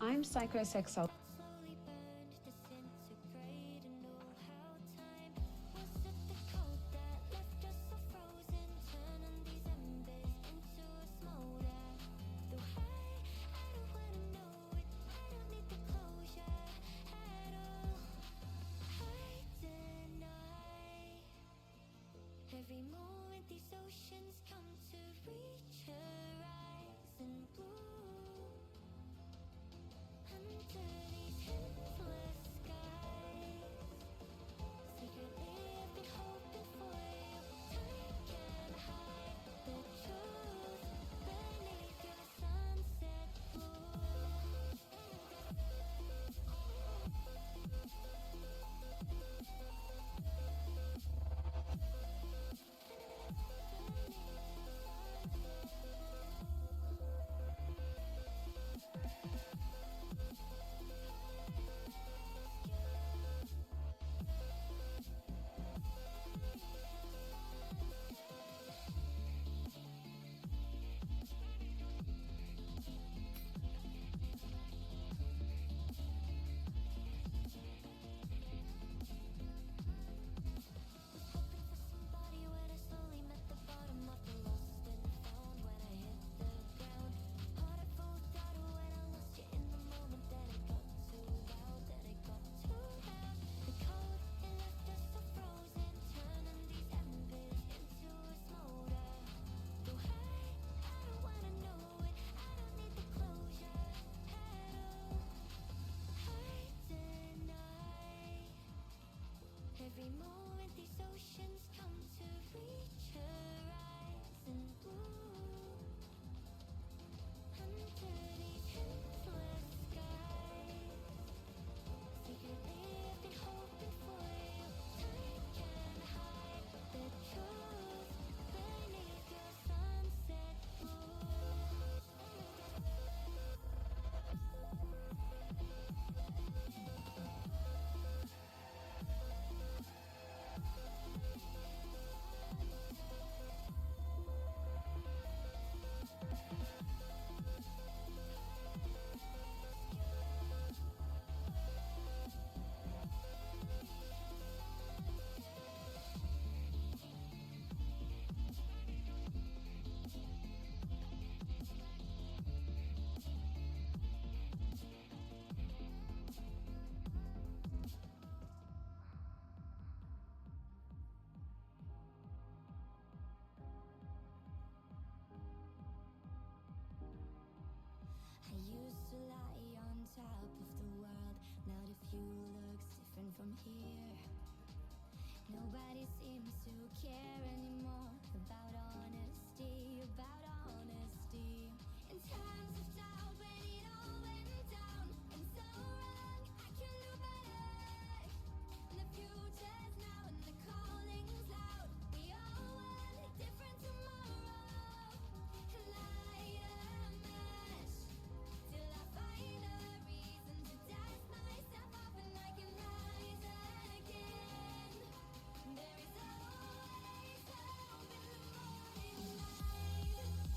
I'm psychosexual. Every moment these oceans come to reach horizon blue. Under these endless skies, secretly I've been hoping for you. Time can hide the truth beneath your sunset every moment these oceans come to reach horizon blue. Under these endless skies, secretly I've been hoping for you. Time can hide the truth beneath your sunset I used to lie on top of the world. Now the view looks different from here. Nobody seems to care anymore about honesty, In times of doubt, when it all went down, I'm so wrong, I can do better. And the future's now and the calling's loud. We all want a different tomorrow. Light a match till I find a reason to dust myself off and I can rise again. There is always hope in the morning light.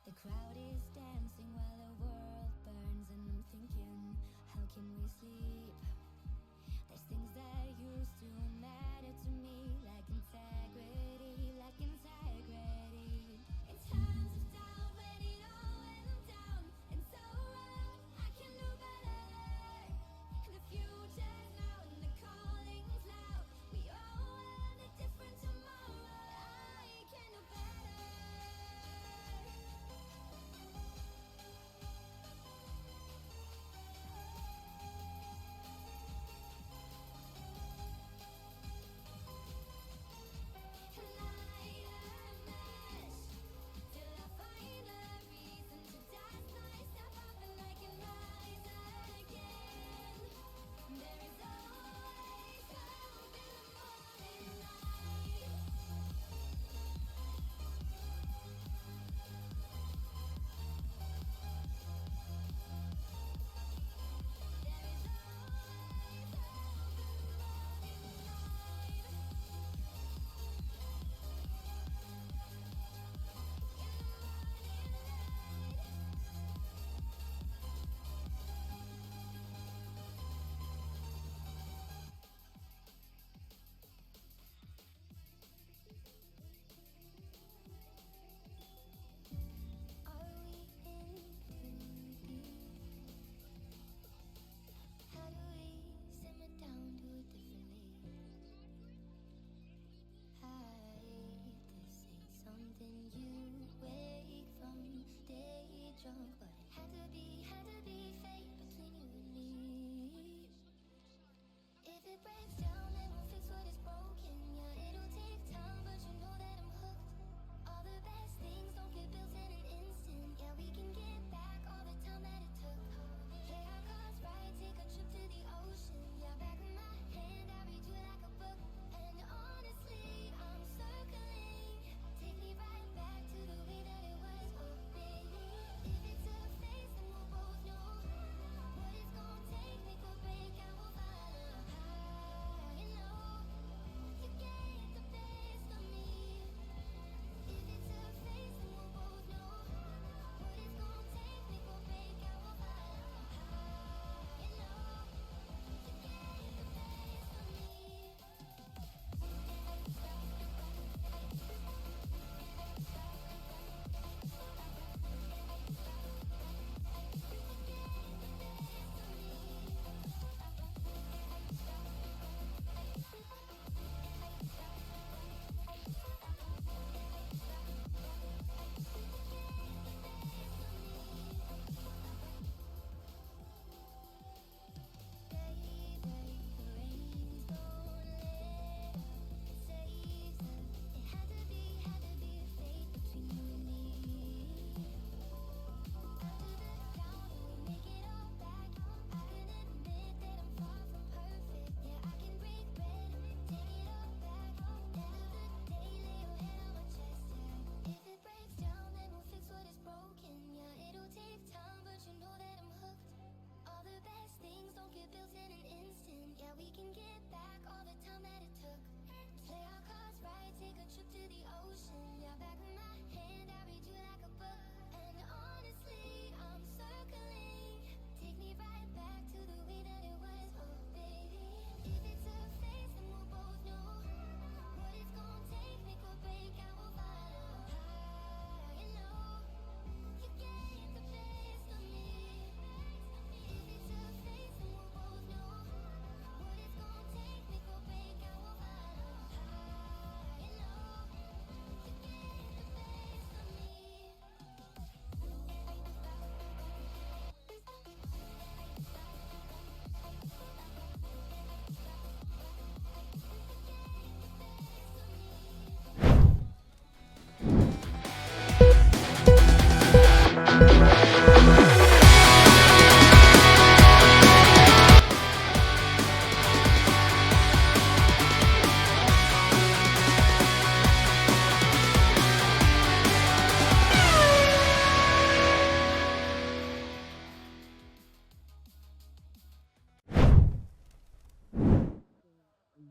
The crowd is dancing while the world burns, and I'm thinking, how can we sleep? There's things that used to matter to me, like integrity, In times of doubt, when it all went down, and so wrong, I can do better. The future's now and the calling's loud. We all want a different tomorrow. I can do better.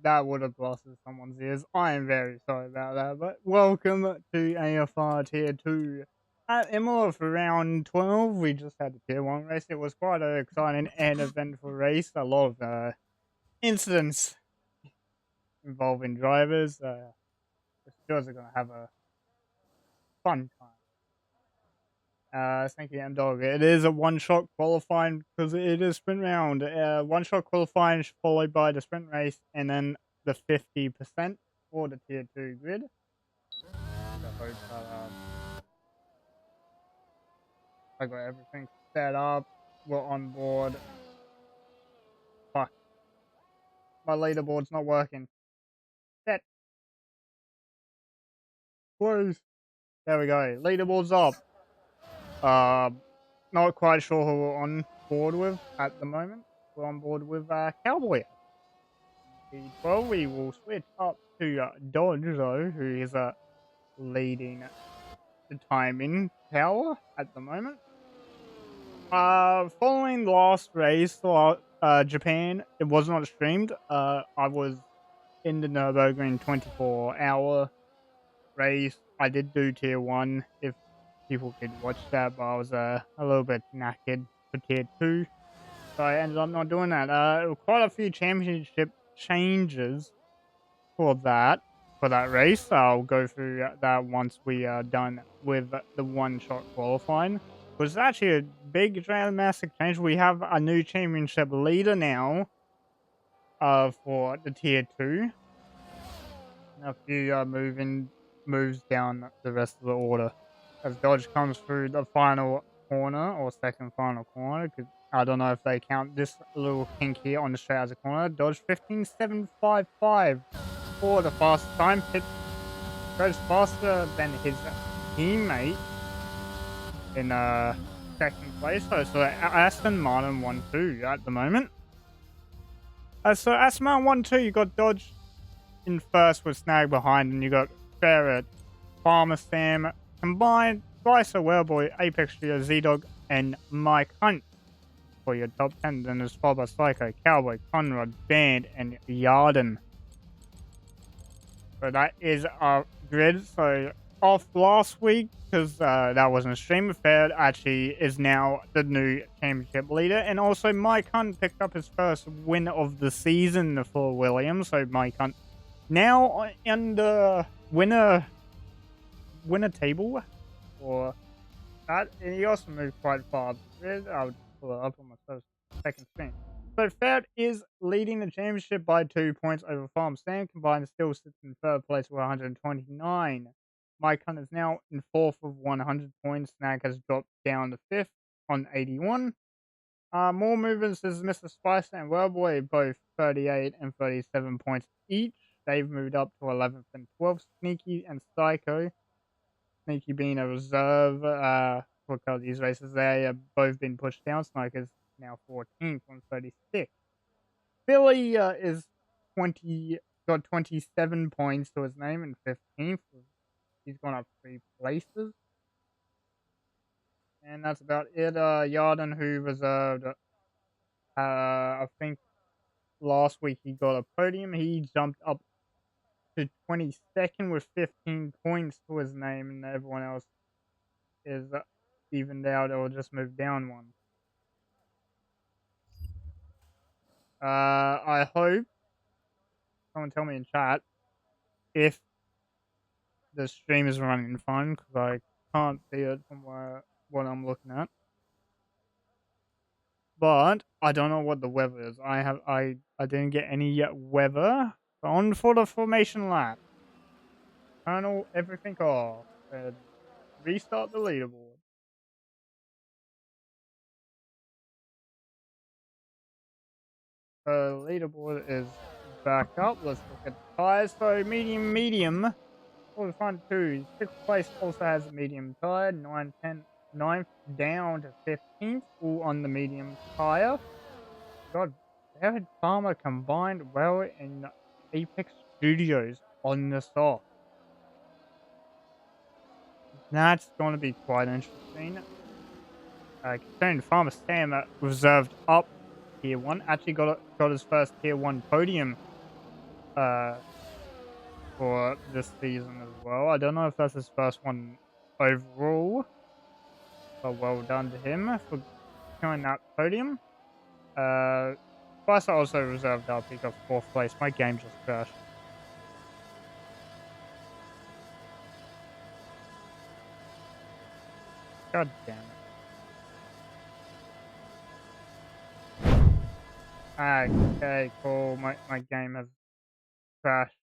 that would have blasted someone's ears. I am very sorry about that. But welcome to AFR Tier 2. At Emilia for round 12, we just had the Tier 1 race. It was quite an exciting and eventful race. A lot of incidents involving drivers. The stewards are going to have a fun time. Thank you, M-Dog. It is a one-shot qualifying because it is sprint round. One-shot qualifying followed by the sprint race and then the 50% for the Tier 2 grid. So I hope that I got everything set up. We're on board. Fuck. My leaderboard's not working. Set. Close. There we go. Leaderboard's up. Not quite sure who we're on board with at the moment. We're on board with Cowboy. Well, we will switch up to Dodge, though, who is leading the timing tower at the moment. Following the last race, Japan, it was not streamed. I was in the Nürburgring 24-hour race. I did do Tier 1 if people could watch that, but I was a little bit knackered for Tier 2. So I ended up not doing that. Quite a few championship changes for that race. I'll go through that once we are done with the one-shot qualifying. It was actually a big dramatic change. We have a new championship leader now for the Tier 2. And a few moves down the rest of the order. As Dodge comes through the final corner, or second final corner, because I don't know if they count this little kink here on the straight as a corner. Dodge 15.755 for the fastest time. Pit goes faster than his teammate in second place. So Aston Martin 1-2 at the moment. So Aston Martin 1-2, you got Dodge in first with Snag behind, and you got Barrett, Farmer Sam, combined, Slicer, Wellboy, Apex Trio, Z-Dog, and Mike Hunt for your top 10. Then there's followed by Psycho, Cowboy, Conrad, Band, and Yarden. So that is our grid. So off last week because that wasn't a stream. Fair actually is now the new championship leader, and also Mike Hunt picked up his first win of the season for Williams. So Mike Hunt now in the winner table for that. And he also moved quite far. I would pull it up on my second screen. So Fed is leading the championship by 2 points over Farm Sam. Combined still sits in third place with 129. Mike Hunt is now in fourth with 100 points. Snag has dropped down to fifth on 81. More movers is Mr. Spicer and Wellboy, both 38 and 37 points each. They've moved up to 11th and 12th. Sneaky and Psycho. Sneaky being a reserve for these races. They have both been pushed down. Sniker's now 14th on 36. Billy is got 27 points to his name in 15th. He's gone up 3 places. And that's about it. Yarden, who reserved, I think last week he got a podium. He jumped up to 22nd with 15 points to his name, and everyone else is evened out or just moved down one. I hope someone tell me in chat if the stream is running fine, because I can't see it from what I'm looking at. But I don't know what the weather is. I didn't get any weather. So on for the formation lap. Turn everything off and restart the leaderboard. The leaderboard is back up. Let's look at the tires. So medium. For the front two, 6th place also has a medium tire. 9th down to 15th, all on the medium tire. God, David Farmer combined well in Apex Studios on the soft. That's going to be quite interesting. Considering Farmer Sam reserved up Tier 1, actually got his first Tier 1 podium uh, for this season as well. I don't know if that's his first one overall, but well done to him for securing that podium. Plus, I also reserved our pick of 4th place. My game just crashed. God damn it. Okay, cool. My game has crashed.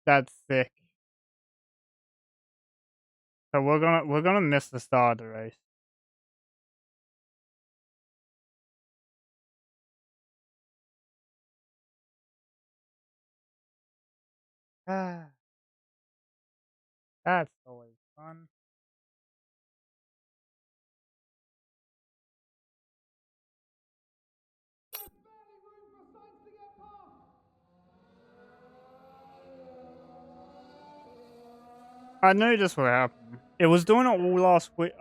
That's sick. So we're gonna miss the start of the race. Ah, that's always fun. I knew this would happen. It was doing it all last week,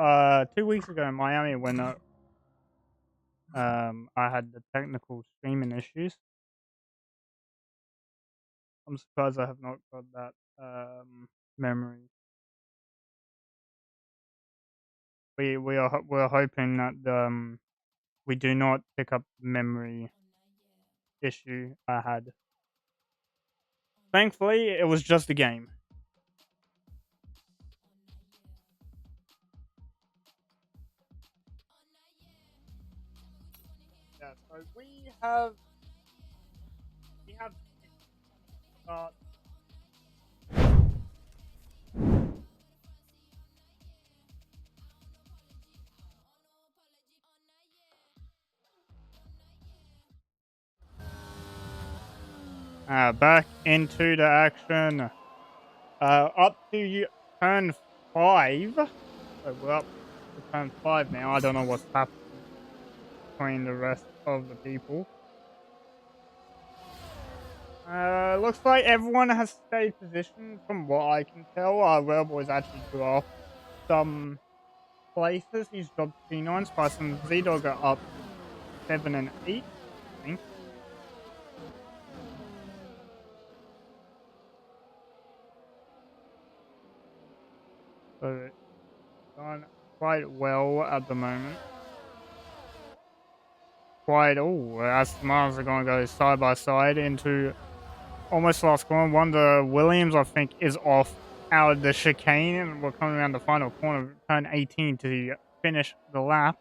2 weeks ago in Miami when I had the technical streaming issues. I'm surprised I have not got that memory. We're hoping that we do not pick up the memory issue I had. Thankfully, it was just a game. Yeah, so we have uh, back into the action. Up to turn 5. So we're up to turn 5 now. I don't know what's happening between the rest of the people. Looks like everyone has stayed positioned from what I can tell. Railboy's actually dropped some places. He's dropped P9. Spice and Z-Dog are up 7 and 8, I think. So it's gone quite well at the moment. As the Mars are going to go side by side into almost last corner. Wonder Williams, I think, is off out of the chicane, and we're coming around the final corner, turn 18 to finish the lap.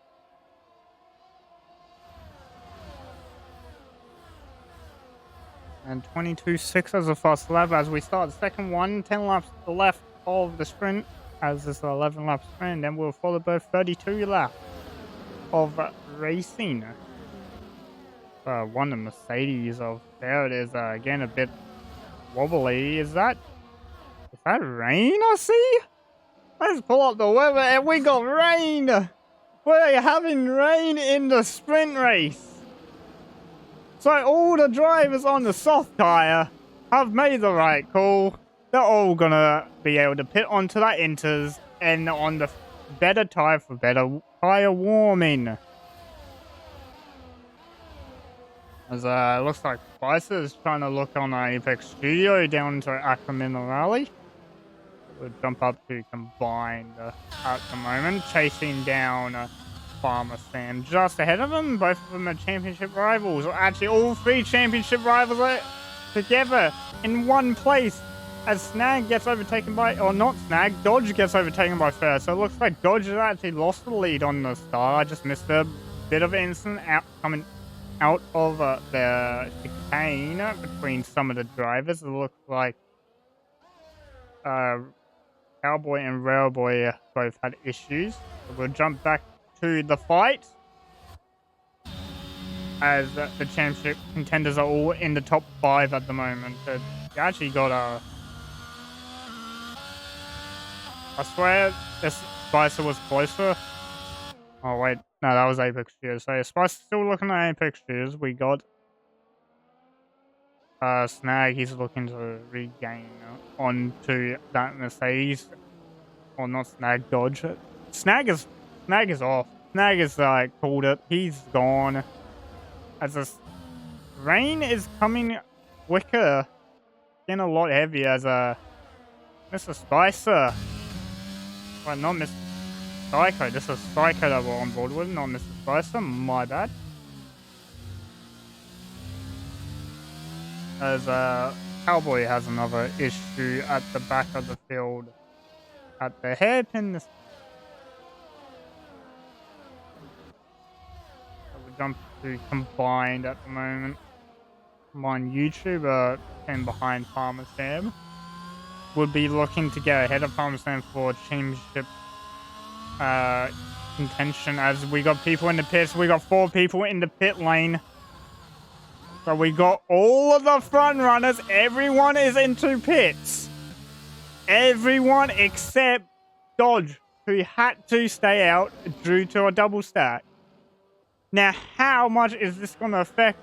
And 22.6 as a fast lap as we start the second one. 10 laps to the left of the sprint as this 11 lap sprint. Then we'll follow by 32 laps of racing. One of the Mercedes of there it is again a bit wobbly. Is that rain I see? Let's pull up the weather and we got rain. We're having rain in the sprint race. So all the drivers on the soft tyre have made the right call. They're all gonna be able to pit onto that inters and on the better tyre for better tyre warming. As it looks like Spicer is trying to look on Apex Studio down to Aqua Minerale. We'll jump up to combined at the moment, chasing down Farmer Sam just ahead of him. Both of them are championship rivals. Or actually, all 3 championship rivals are together in one place. As Snag gets overtaken by, or not Snag, Dodge gets overtaken by first. So it looks like Dodge has actually lost the lead on the start. I just missed a bit of instant coming out of the chicane between some of the drivers. It looks like Cowboy and Railboy both had issues. So we'll jump back to the fight as the championship contenders are all in the top 5 at the moment. You actually got I swear this Spicer was closer. Oh wait, no, that was Apex Gears. So Spicer's still looking at Apex Gears. We got Snag, he's looking to regain onto that Mercedes. Or not Snag, Dodge. Snag is off. Snag is called it. He's gone. As Rain is coming quicker, getting a lot heavier as Mr. Spicer. Well, not Mr. Psycho. This is Psycho that we're on board with, not Mr. Spicer. My bad. As Cowboy has another issue at the back of the field at the hairpin. So we jump to combined at the moment. Combined YouTuber and behind Farmer Sam. Would be looking to get ahead of Farmer Sam for championship contention, as we got people in the pits. We got 4 people in the pit lane. So we got all of the front runners. Everyone is into pits. Everyone except Dodge, who had to stay out due to a double stack. Now, how much is this going to affect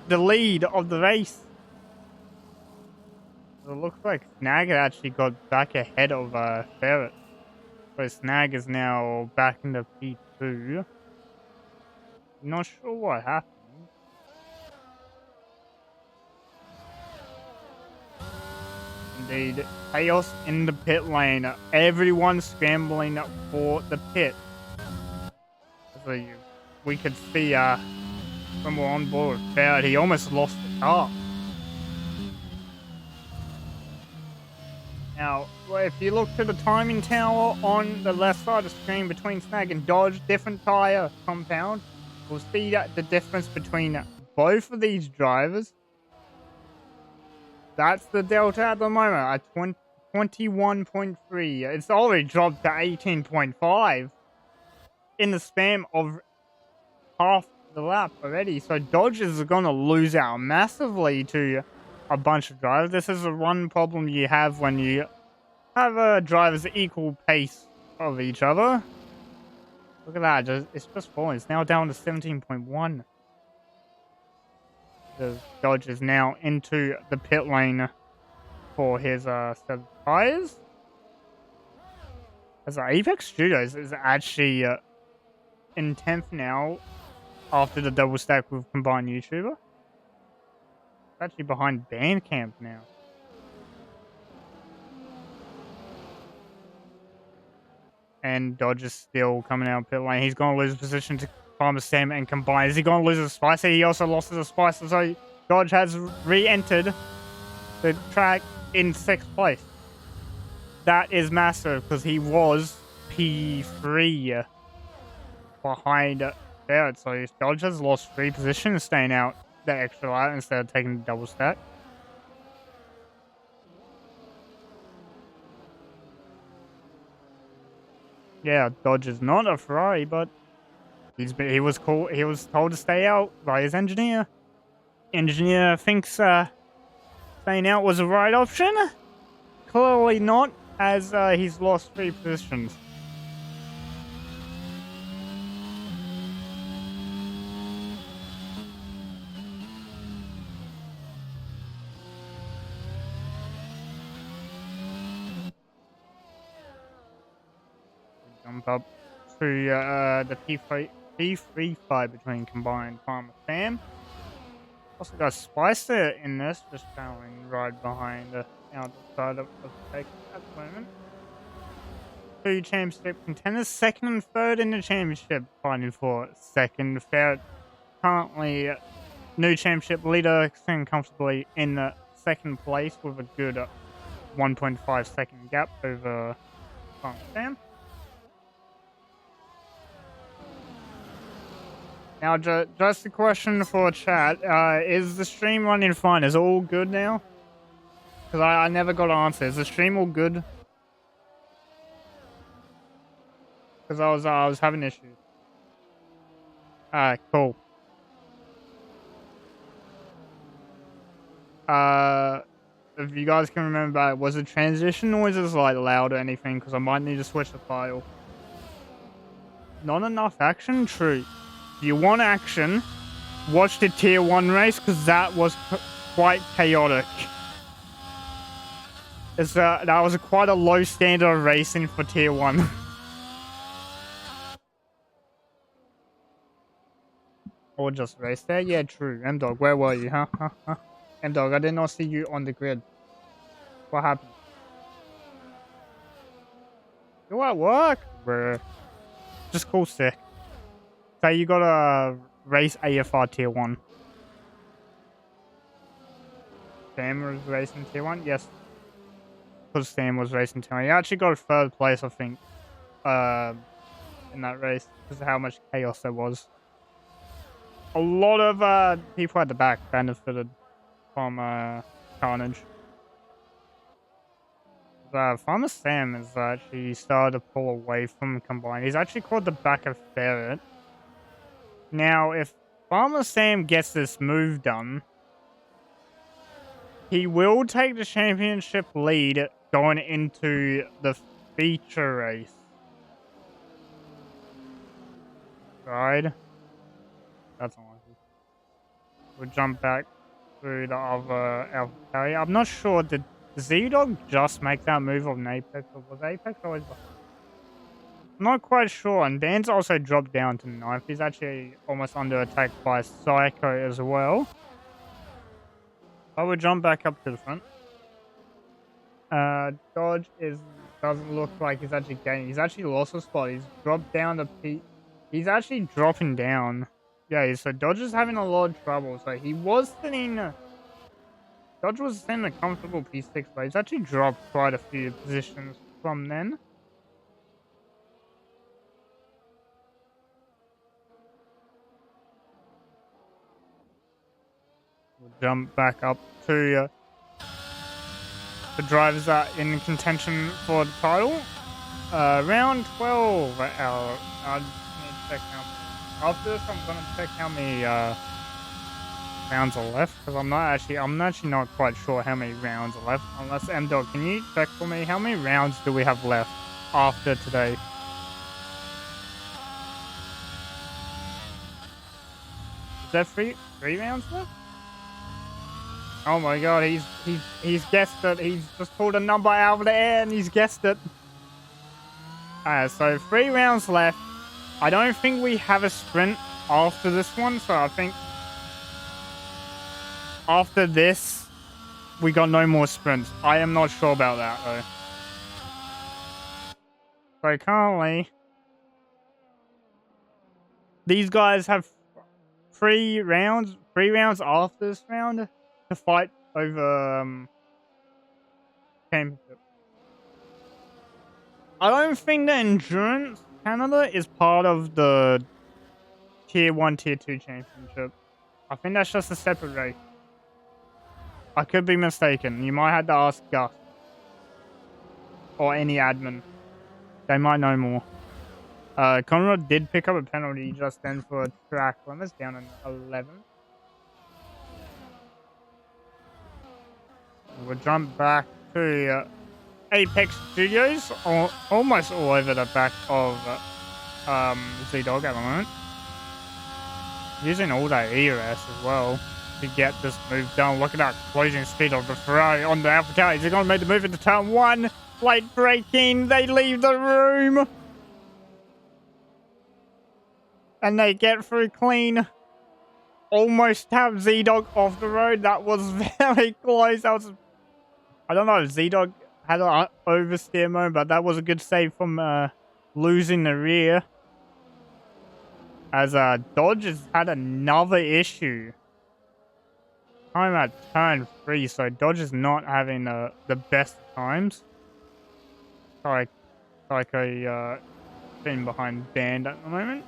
the lead of the race? It looks like Snag actually got back ahead of Ferret. So Snag is now back in the P2. Not sure what happened. Indeed, chaos in the pit lane. Everyone scrambling for the pit. So we could see when we're on board with Ferret, he almost lost the car. Now, if you look to the timing tower on the left side of the screen between Snag and Dodge, different tyre compound, we'll see that the difference between both of these drivers. That's the delta at the moment at 21.3. It's already dropped to 18.5 in the span of half the lap already. So Dodge is going to lose out massively to a bunch of drivers. This is the one problem you have when you have drivers equal pace of each other. Look at that, it's just falling. It's now down to 17.1. The Dodge is now into the pit lane for his set of tires. As Apex Studios is actually in 10th now after the double stack with combined YouTuber. It's actually behind Bandcamp now. And Dodge is still coming out pit lane. He's going to lose position to Farmer Sam and combine. Is he going to lose his Spicer? He also lost his Spicer. So Dodge has re-entered the track in 6th place. That is massive because he was P3 behind Ferret. So Dodge has lost 3 positions staying out the extra lap instead of taking the double stack. Yeah, Dodge is not a Ferrari, but he was told to stay out by his engineer. Engineer thinks staying out was the right option. Clearly not, as he's lost 3 positions. Jump up to the P3 fight between combined Farmer Sam. Also got Spicer in this, just going right behind the outside of the take at the moment. 2 championship contenders, 2nd and 3rd in the championship, fighting for 2nd. Ferret currently new championship leader, sitting comfortably in the 2nd place with a good 1.5 second gap over Farmer Sam. Now, just a question for chat. Is the stream running fine? Is it all good now? Because I never got an answer. Is the stream all good? Because I was having issues. Alright, cool. If you guys can remember, was the transition noises like loud or anything? Because I might need to switch the file. Not enough action? True. If you want action, watch the tier 1 race, because that was quite chaotic. That was quite a low standard of racing for tier 1. Or just race there? Yeah, true. M-Dog, where were you, huh? M-Dog, I did not see you on the grid. What happened? You at work? Bruh. Just call sick. Say you gotta race AFR tier 1. Sam was racing tier 1? Yes. Because Sam was racing tier 1. He actually got 3rd place, I think. In that race. Because of how much chaos there was. A lot of people at the back benefited from carnage. Farmer Sam has actually started to pull away from Combine. He's actually called the back of Ferret. Now, if Farmer Sam gets this move done, he will take the championship lead going into the feature race. Right? That's unlikely. We'll jump back through the other Alpha carrier. I'm not sure, did Z-Dog just make that move on Apex, or was Apex always behind? I'm not quite sure, and Dan's also dropped down to 9th. He's actually almost under attack by Psycho as well. I will jump back up to the front. Dodge doesn't look like he's actually gaining. He's actually lost a spot. He's dropped down to P. He's actually dropping down. Yeah, so Dodge is having a lot of trouble. So he was sitting. Dodge was in a comfortable P6, but he's actually dropped quite a few positions from then. We'll jump back up to the drivers that are in contention for the title. Round 12. I just need to check after this, I'm gonna check how many rounds are left, because I'm actually not quite sure how many rounds are left. Unless M-Dog, can you check for me how many rounds do we have left after today? Is that three rounds left? Oh my god, he's guessed it. He's just pulled a number out of the air and he's guessed it. So 3 rounds left. I don't think we have a sprint after this one, so I think after this, we got no more sprints. I am not sure about that, though. So currently, these guys have 3 rounds after this round to fight over championship. I don't think the Endurance Canada is part of the Tier 1, Tier 2 championship. I think that's just a separate race. I could be mistaken. You might have to ask Gus. Or any admin. They might know more. Conrad did pick up a penalty just then for a track limits down in 11th. We'll jump back to Apex Studios, almost all over the back of Z-Dog at the moment. Using all that ERS as well to get this move done. Look at that closing speed of the Ferrari on the Alpha Tower. Is he going to make the move into turn 1? Late braking, they leave the room. And they get through clean. Almost have Z-Dog off the road. That was very close. I don't know if Z-Dog had an oversteer moment, but that was a good save from losing the rear. As Dodge has had another issue. I'm at turn 3, so Dodge is not having the best times. Like a thing behind Band at the moment.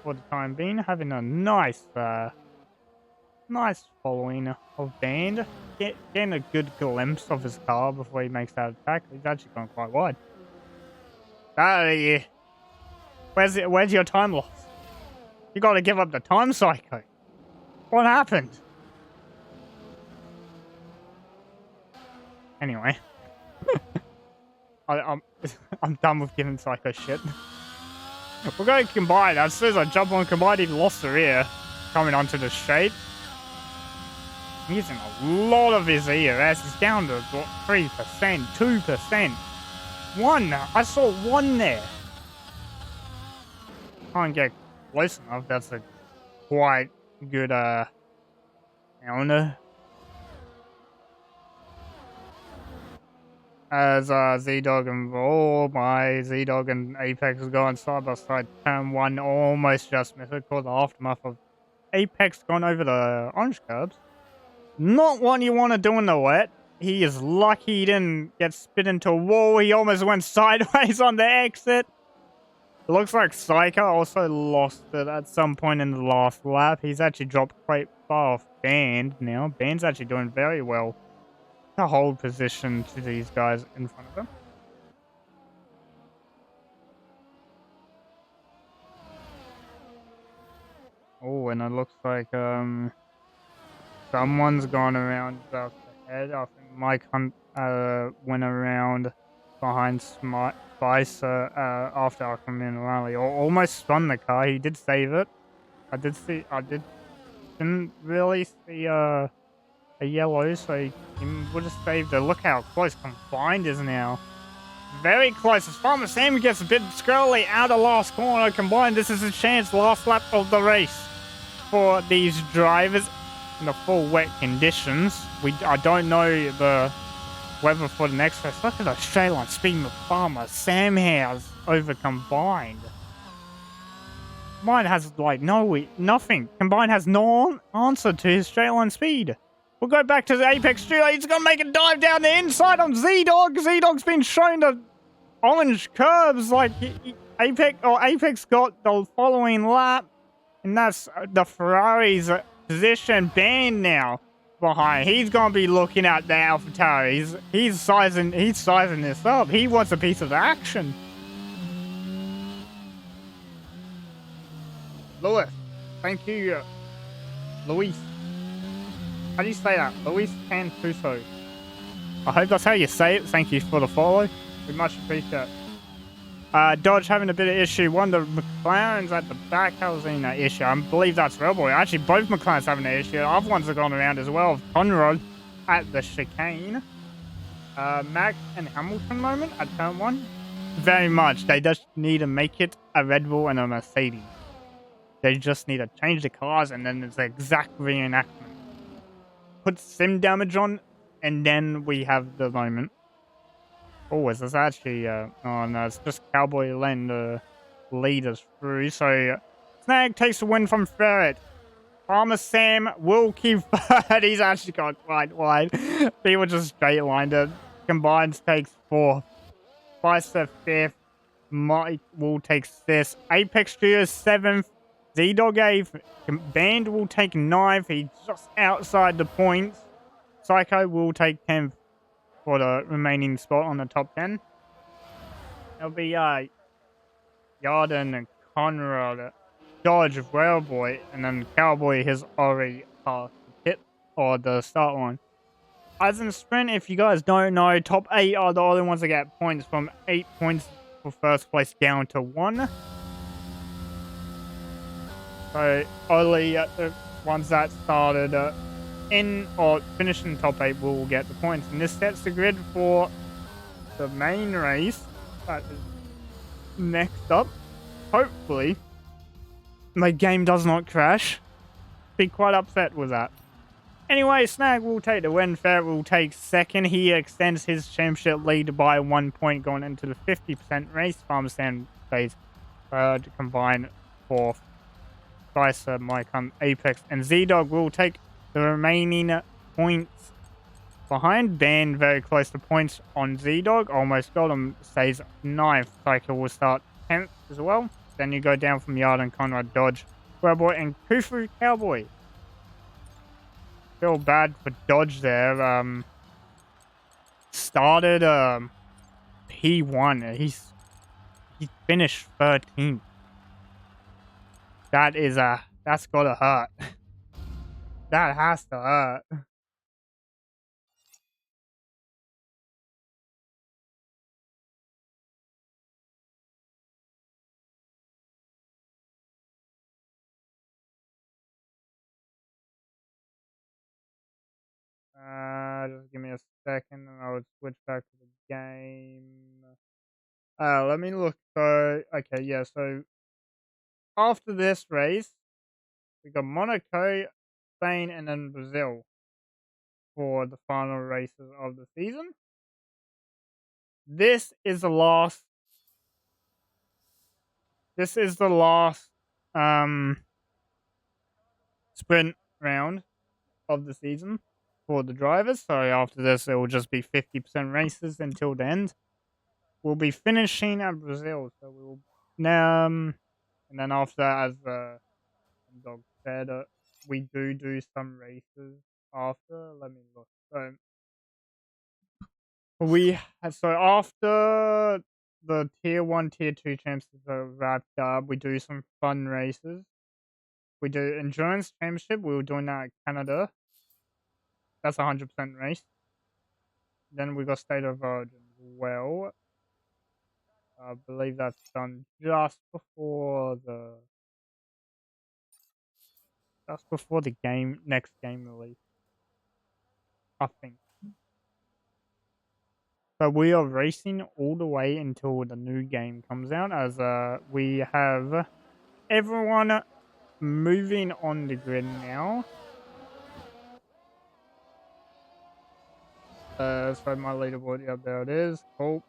For the time being, having a nice following of Band. Getting a good glimpse of his car before he makes that attack. He's actually gone quite wide. Yeah. Where's your time loss? You gotta give up the time, Psycho. What happened? Anyway. I'm done with giving Psycho shit. We're going to Combine. As soon as I jump on Combine, he lost the rear. Coming onto the straight. Using a lot of his ERS. He's down to, what, 3%, 2%. 1. I saw 1 there. Can't get close enough. That's a quite good counter as Z-Dog and Z-Dog and Apex going side by side. Turn one almost just missed it. Caught the aftermath of Apex gone over the orange curbs. Not what you want to do in the wet. He is lucky he didn't get spit into a wall. He almost went sideways on the exit. It looks like Psycho also lost it at some point in the last lap. He's actually dropped quite far off Band now. Band's actually doing very well to hold position to these guys in front of him. Oh, and it looks like someone's gone around the head. I think Mike Hunt went around behind Spicer after I come in rally. Almost spun the car. He did save it. Didn't really see a yellow, so he would have saved it. Look how close Combined is now. Very close. As Farmer Sam gets a bit squirrely out of last corner. Combined, this is a chance. Last lap of the race for these drivers in the full wet conditions. I don't know the weather for the next race. Look at the straight line speed of Farmer Sam has over Combined. Combined has like nothing. Combined has no answer to his straight line speed. We'll go back to the Apex Studio. He's going to make a dive down the inside on Z-Dog. Z-Dog's been shown the orange curves like Apex got the following lap. And that's the Ferrari's position banned now behind. He's going to be looking at the AlphaTauri. He's sizing this up. He wants a piece of action. Lewis. Thank you, Luis. How do you say that? Luis Cantuso. I hope that's how you say it. Thank you for the follow. We much appreciate it. Dodge having a bit of issue. One of the McLaren's at the back having that issue. I believe that's Railboy. Actually, both McLaren's having an issue. Other ones have gone around as well. Conrad at the chicane. Max and Hamilton moment at turn one. Very much. They just need to make it a Red Bull and a Mercedes. They just need to change the cars and then it's the exact reenactment. Put sim damage on, and then we have the moment. Oh, is this actually... oh, no, it's just Cowboy Len to lead us through. So, Snag takes the win from Ferret. Farmer Sam will keep third. He's actually got quite wide. People just straight lined it. Combines takes fourth. Spicer fifth. Mike will take sixth. Apex Studio seventh. Z-Dog 8th. Band will take 9th. He's just outside the points. Psycho will take 10th for the remaining spot on the top 10. It'll be Yarden and Conrad, Dodge, Railboy, and then Cowboy has already passed the pit or the start line. As in sprint, if you guys don't know, top 8 are the only ones that get points from 8 points for first place down to 1. So, only the ones that started in or finishing top 8 will get the points. And this sets the grid for the main race that is next up. Hopefully, my game does not crash. Be quite upset with that. Anyway, Snag will take the win. Ferret will take second. He extends his championship lead by 1 point going into the 50% race. Farmer Sam stays third, combined fourth. Spicer, Mike Hunt, Apex, and Z-Dog will take the remaining points behind. Band very close to points on Z-Dog. Almost got him. Stays 9th. Psycho will start 10th as well. Then you go down from Yarden, Conrad, Dodge, Railboy, and Kufu Cowboy. Feel bad for Dodge there. Started P1. He finished 13th. That's gotta hurt. That has to hurt. Just give me a second and I'll switch back to the game. Let me look. So, okay, yeah, so after this race, We got Monaco, Spain, and then Brazil for the final races of the season. This is the last. This is the last sprint round of the season for the drivers. So after this, it will just be 50% races until the end. We'll be finishing at Brazil, so we'll and then after that, as Dog said, we do some races after. Let me look. So after the tier 1, tier 2 championships are wrapped up, we do some fun races. We do endurance championship. We were doing that in Canada. That's 100% race. Then we got state of origin. Well, I believe that's done just before the next game release, I think. So we are racing all the way until the new game comes out, as we have everyone moving on the grid now. So my leaderboard, yeah, there it is. Cool.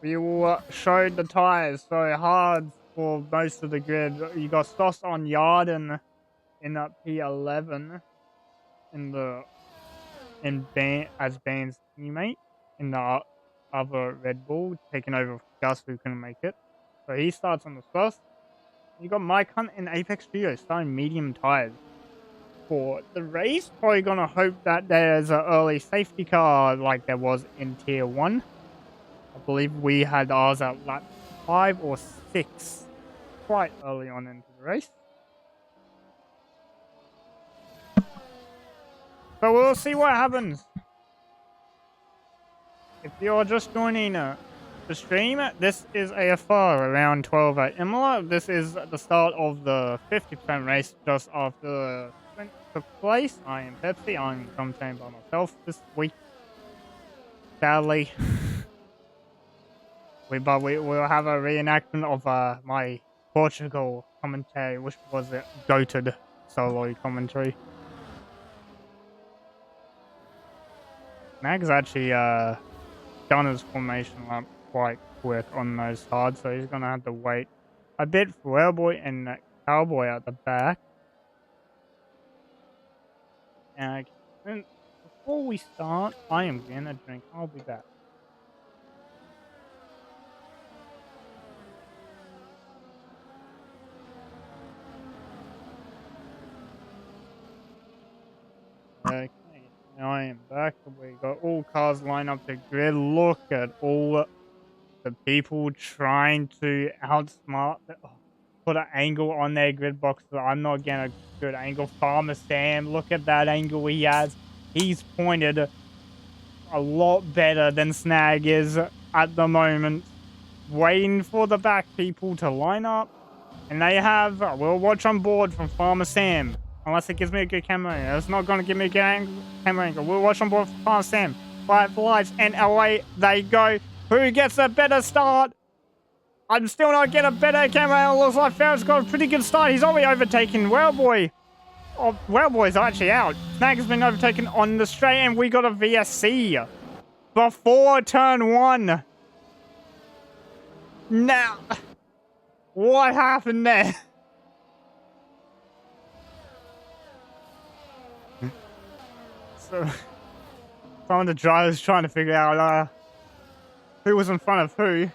We will show the tires so hard for most of the grid. You got Stoss on yard and in that P11 as Ban's teammate in the other Red Bull, taking over Gus, who couldn't make it. So he starts on the Stoss. You got Mike Hunt and Apex Studio starting medium tires for the race. Probably gonna hope that there's an early safety car like there was in Tier 1. I believe we had ours at lap 5 or 6 quite early on into the race. So we'll see what happens. If you're just joining the stream, this is AFR around 12 at Emilia. This is the start of the 50% race just after the sprint took place. I am Pepsi. I'm commentating by myself this week. Sadly. We'll have a reenactment of my Portugal commentary, which was a goated solo commentary. Nag's actually done his formation lap quite quick on those hards, so he's gonna have to wait a bit for Airboy and Cowboy at the back. And before we start, I am gonna drink. I'll be back. Okay, now I am back. We got all cars lined up to grid. Look at all the people trying to outsmart, put an angle on their grid box. So I'm not getting a good angle. Farmer Sam, look at that angle he has. He's pointed a lot better than Snag is at the moment. Waiting for the back people to line up. And they have, we'll watch on board from Farmer Sam. Unless it gives me a good camera angle. It's not going to give me a good camera angle. We'll watch on board from Farmer Sam. 5 lights and away they go. Who gets a better start? I'm still not getting a better camera angle. Looks like Farrell's got a pretty good start. He's already overtaken Wellboy. Oh, Wellboy's actually out. Snag has been overtaken on the straight and we got a VSC before turn 1. Now, what happened there? So, some of the drivers trying to figure out who was in front of who.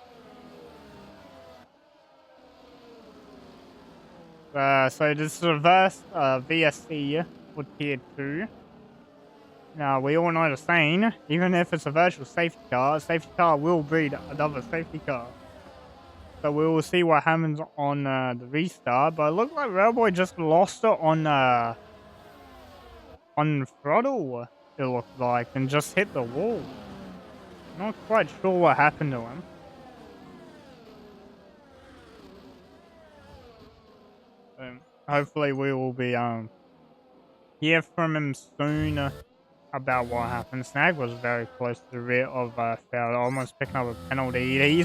So this is reverse VSC for tier 2. Now we all know the saying, even if it's a virtual safety car will breed another safety car. So we will see what happens on the restart. But it looked like Railboy just lost it on throttle, it looked like, and just hit the wall. Not quite sure what happened to him. Hopefully we will be hear from him soon about what happened. Snag was very close to the rear of Fowler, almost picking up a penalty.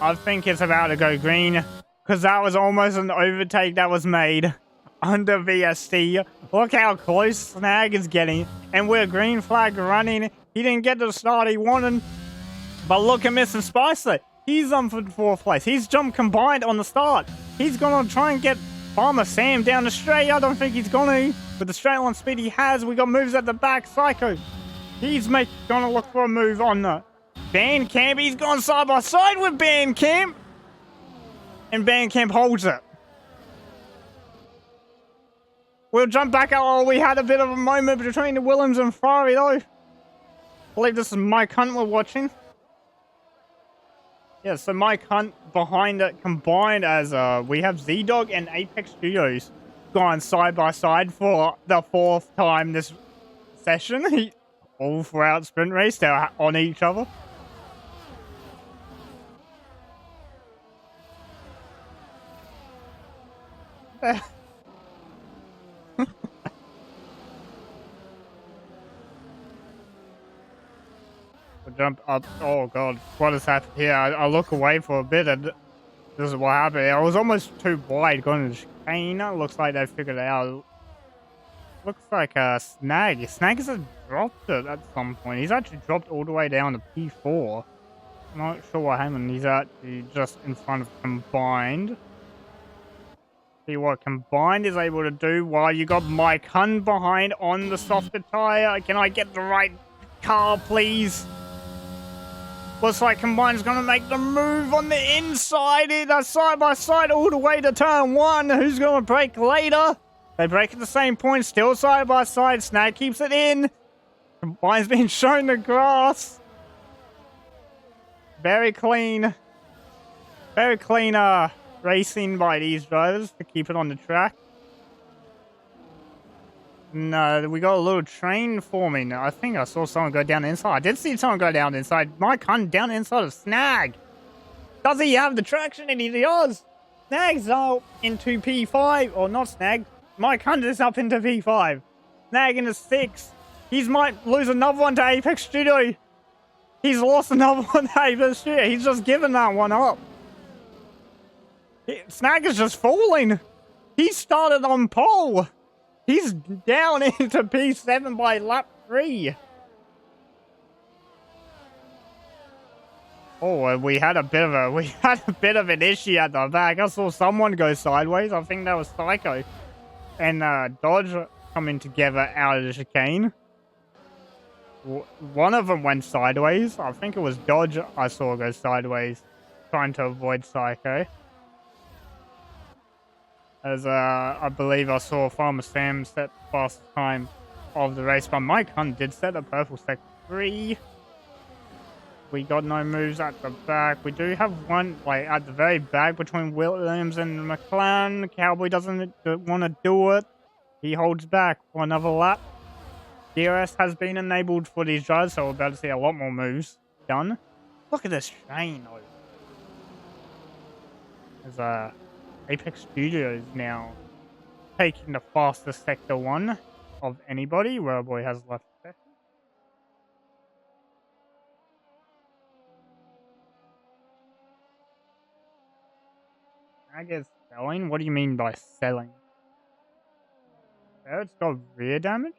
I think it's about to go green, because that was almost an overtake that was made. under VST. Look how close Snag is getting. And we're green flag running. He didn't get the start he wanted. But look at Mr. Spicer. He's on for 4th place. He's jumped combined on the start. He's going to try and get Farmer Sam down the straight. I don't think he's going to. With the straight line speed he has, we got moves at the back. Psycho. He's going to look for a move on the Bandcamp. He's gone side by side with Bandcamp. And Bandcamp holds it. We'll jump back out. Oh, we had a bit of a moment between the Williams and Ferrari, though. I believe this is Mike Hunt we're watching. Yeah, so Mike Hunt behind it combined as we have Z-Dog and Apex Studios gone side by side for the 4th time this session. All throughout sprint race, they're on each other. We'll jump up. Oh god, what has happened here? I look away for a bit and this is what happened. I was almost too wide going to the chicane. Looks like they figured it out. Looks like Snag. Snag has dropped it at some point. He's actually dropped all the way down to P4. I'm not sure what happened. He's actually just in front of Combined. See what Combined is able to do while you got Mike Hunt behind on the softer tire. Can I get the right car, please? Looks like Combined's going to make the move on the inside. They're side by side all the way to turn 1. Who's going to break later? They break at the same point, still side by side. Snag keeps it in. Combine's being shown the grass. Very clean. Very clean racing by these drivers to keep it on the track. No, we got a little train forming. I think I saw someone go down the inside. I did see someone go down the inside. Mike Hunt down the inside of Snag. Does he have the traction? And he does. Snag's up into P5. Or not Snag. Mike Hunt is up into P5. Snag into 6. He might lose another one to Apex Studio. He's lost another one to Apex Studio. He's just given that one up. Snag is just falling. He started on pole. He's down into P7 by lap 3. Oh, we had a bit of an issue at the back. I saw someone go sideways. I think that was Psycho and Dodge coming together out of the chicane. One of them went sideways. I think it was Dodge I saw go sideways, trying to avoid Psycho. As I believe I saw Farmer Sam set the fastest time of the race, but Mike Hunt did set a purple sector 3. We got no moves at the back. We do have one like at the very back between Williams and McLaren. Cowboy doesn't want to do it. He holds back for another lap. DRS has been enabled for these drivers, so we're about to see a lot more moves done. Look at this train, though. There's Apex Studios now taking the fastest sector 1 of anybody. Boy has left second. I guess selling? What do you mean by selling? There, it's got rear damage?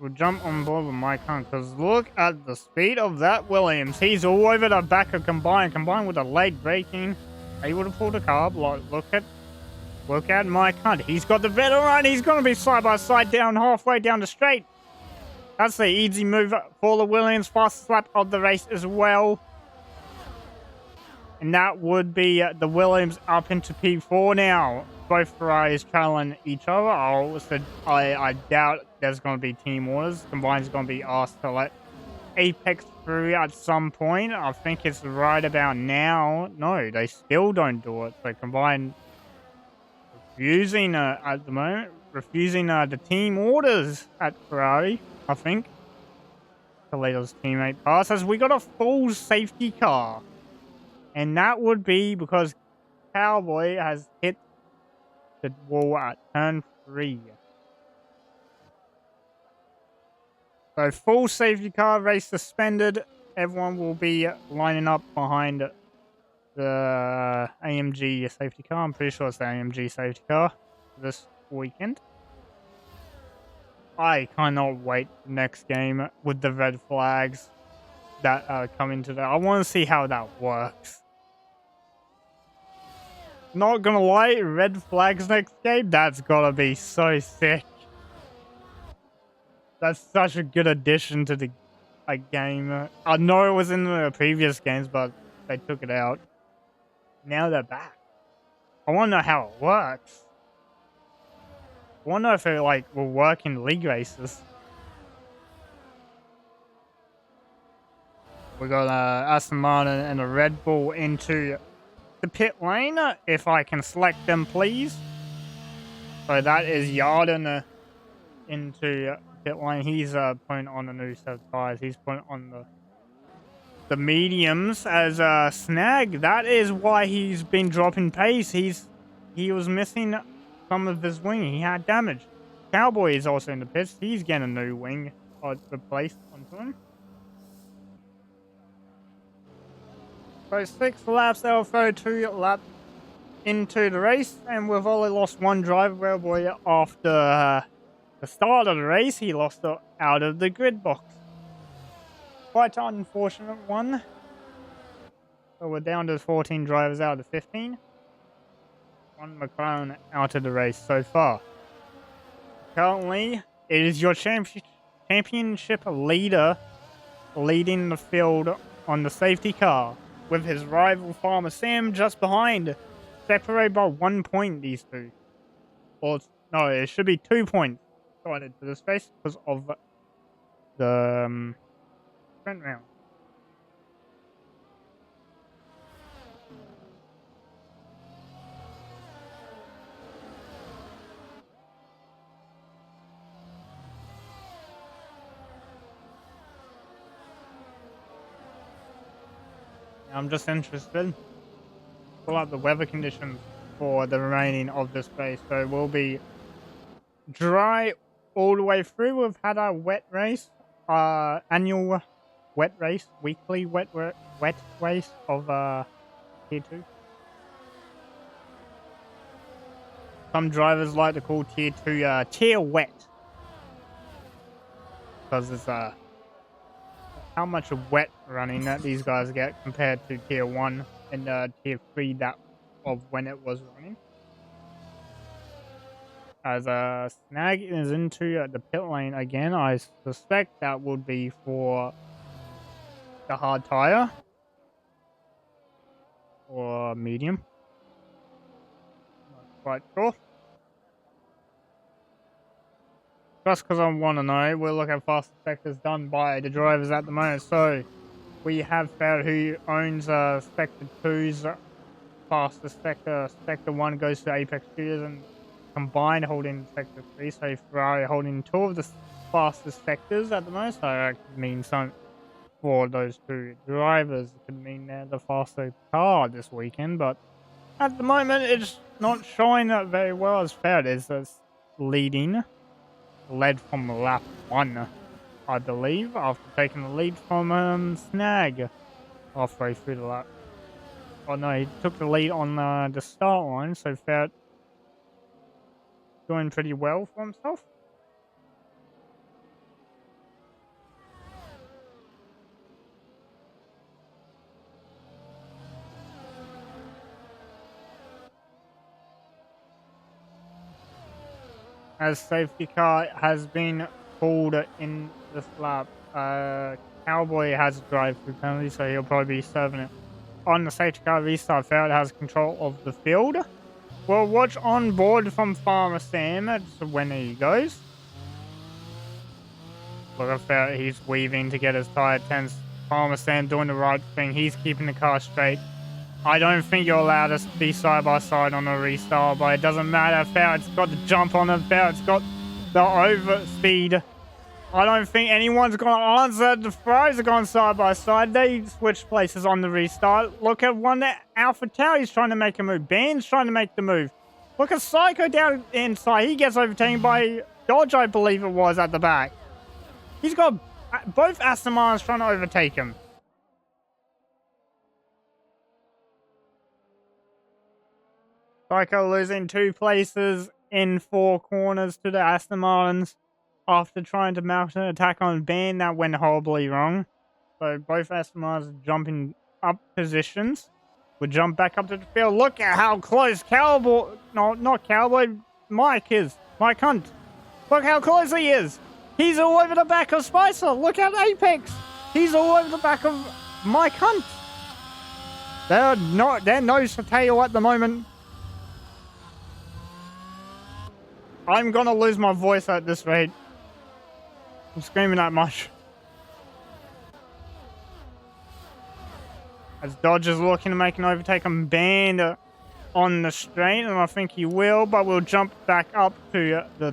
We'll jump on board with Mike Hunt, because look at the speed of that Williams. He's all over the back of Combined with the late braking. Able to pull the car. Look at Mike Hunt. He's got the better run. He's going to be side by side down halfway down the straight. That's the easy move for the Williams. Fastest lap of the race as well. And that would be the Williams up into P4 now. Both Ferraris trailing each other. I doubt there's going to be team orders. Combine's going to be asked to let Apex through at some point. I think it's right about now. No, they still don't do it. So Combine refusing at the moment. Refusing the team orders at Ferrari, I think. Toledo's teammate passes. We got a full safety car. And that would be because Cowboy has hit the wall at turn 3. So full safety car, race suspended. Everyone will be lining up behind the AMG safety car. I'm pretty sure it's the AMG safety car this weekend. I cannot wait for the next game with the red flags that come into that. I want to see how that works. Not gonna lie, red flags next game, that's gotta be so sick. That's such a good addition to the game. I know it was in the previous games, but they took it out. Now they're back. I want to know how it works. I want to know if it will work in league races. We got Aston Martin and a Red Bull into the pit lane. If I can select them, please. So that is Yarden into pit lane. He's putting on a new set of tires. He's putting on the mediums as a snag. That is why he's been dropping pace. He was missing some of his wing. He had damage. Cowboy is also in the pits. He's getting a new wing replaced onto him. So 6 laps, they'll throw 2 laps into the race, and we've only lost one driver boy after the start of the race. He lost it out of the grid box. Quite an unfortunate one. So we're down to 14 drivers out of 15. One McLaren out of the race so far. Currently, it is your championship leader leading the field on the safety car, with his rival Farmer Sam just behind. Separated by 1 point, these two. Or, no, it should be 2 points going into this race because of the sprint round. I'm just interested. Pull up the weather conditions for the remaining of this race. So it will be dry all the way through. We've had our wet race, annual wet race, weekly wet race of Tier 2. Some drivers like to call Tier 2 Tier Wet, because it's how much wet running that these guys get compared to Tier 1 and Tier 3 that of when it was running. As Snag is into the pit lane again, I suspect that would be for the hard tire or medium. Not quite sure. Just because I want to know, we'll look at fastest sectors done by the drivers at the moment. So we have Ferret, who owns Sector 2's fastest sector. Sector 1 goes to Apex Studios, and combined holding Sector 3. So Ferrari holding 2 of the fastest sectors at the moment. So that could mean something for those 2 drivers. It could mean they're the faster car this weekend. But at the moment, it's not showing that very well, as Ferret is leading. Led from lap 1, I believe, after taking the lead from Snag halfway through the lap. Oh no, he took the lead on the start line, so Ferret doing pretty well for himself. As safety car has been pulled in this lap, Cowboy has a drive-through penalty, so he'll probably be serving it on the safety car restart. Ferret has control of the field. We'll watch on board from Farmer Sam when he goes. Look at Ferret, he's weaving to get his tire tense. Farmer Sam doing the right thing. He's keeping the car straight. I don't think you're allowed to be side by side on a restart, but it doesn't matter. Ferret's got the jump on him. Ferret's got the overspeed. I don't think anyone's going to answer. The Ferraris are going side by side. They switch places on the restart. Look at one that Alpha Tauri's trying to make a move. Band's trying to make the move. Look at Psycho down inside. He gets overtaken by Dodge, I believe it was, at the back. He's got both Aston Martins trying to overtake him. Psycho losing 2 places in 4 corners to the Aston Martins after trying to mount an attack on Ben. That went horribly wrong. So both Aston Martins jumping up positions. We'll jump back up to the field. Look at how close Cowboy... No, not Cowboy. Mike is. Mike Hunt. Look how close he is. He's all over the back of Spicer. Look at Apex. He's all over the back of Mike Hunt. They're nose to tail at the moment. I'm gonna lose my voice at this rate. I'm screaming that much. As Dodge is looking to make an overtake on Band on the straight, and I think he will, but we'll jump back up to the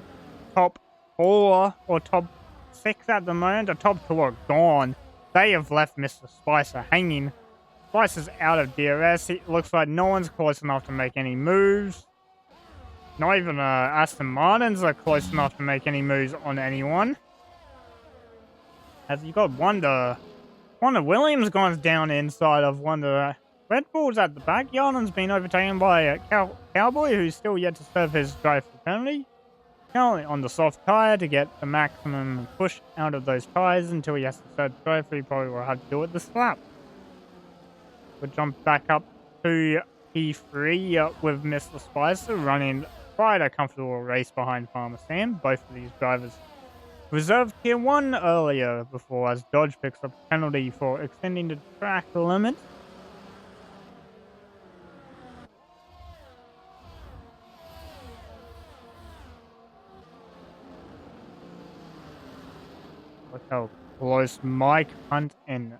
top 4 or top 6 at the moment. The top 2 are gone. They have left Mr. Spicer hanging. Spicer's out of DRS. It looks like no one's close enough to make any moves. Not even Aston Martins are close enough to make any moves on anyone. As you got Wonder Williams gone down inside of Wonder. Red Bull's at the back. Yarden's been overtaken by a Cowboy, who's still yet to serve his drive for penalty. Currently on the soft tyre to get the maximum push out of those tyres until he has to serve the drive. He probably will have to do it this lap. We'll jump back up to P3 with Mr. Spicer running quite a comfortable race behind Farmer Sam. Both of these drivers reserved Tier 1 earlier before as Dodge picks up a penalty for extending the track limit. Look how close Mike Hunt and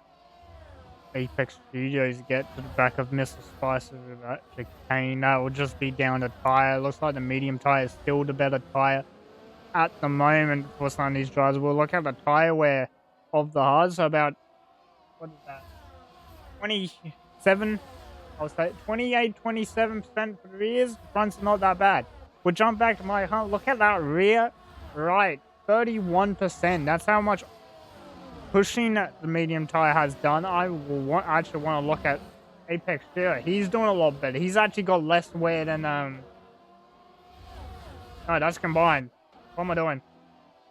Apex Studios get to the back of Mr. Spicer with that chicane. That will just be down to tyre. Looks like the medium tyre is still the better tyre at the moment for some of these drivers. We'll look at the tyre wear of the hards. So about, what is that? 27, I'll say 28, 27% for the rears. Front's not that bad. We'll jump back to my hunt. Look at that rear right. 31%. That's how much pushing the medium tire has done. I will actually want to look at Apex here. He's doing a lot better. He's actually got less wear than no, that's combined. What am I doing?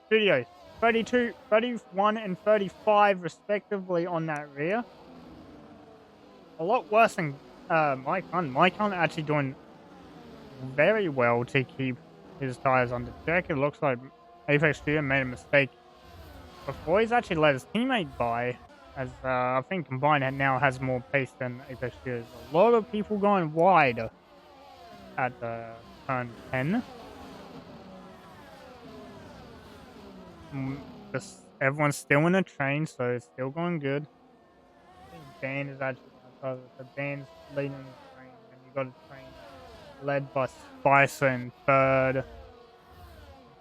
Studios 32, 31, and 35 respectively on that rear. A lot worse than Mike Hunt. Mike Hunt actually doing very well to keep his tires under check. It looks like Apex Studio made a mistake before. He's actually let his teammate by, as I think Combined now has more pace than Apex Studio. A lot of people going wide at turn 10. Everyone's still in the train, so it's still going good. I think Dan is actually the Dan's leading the train, and you got a train led by Spicer in third.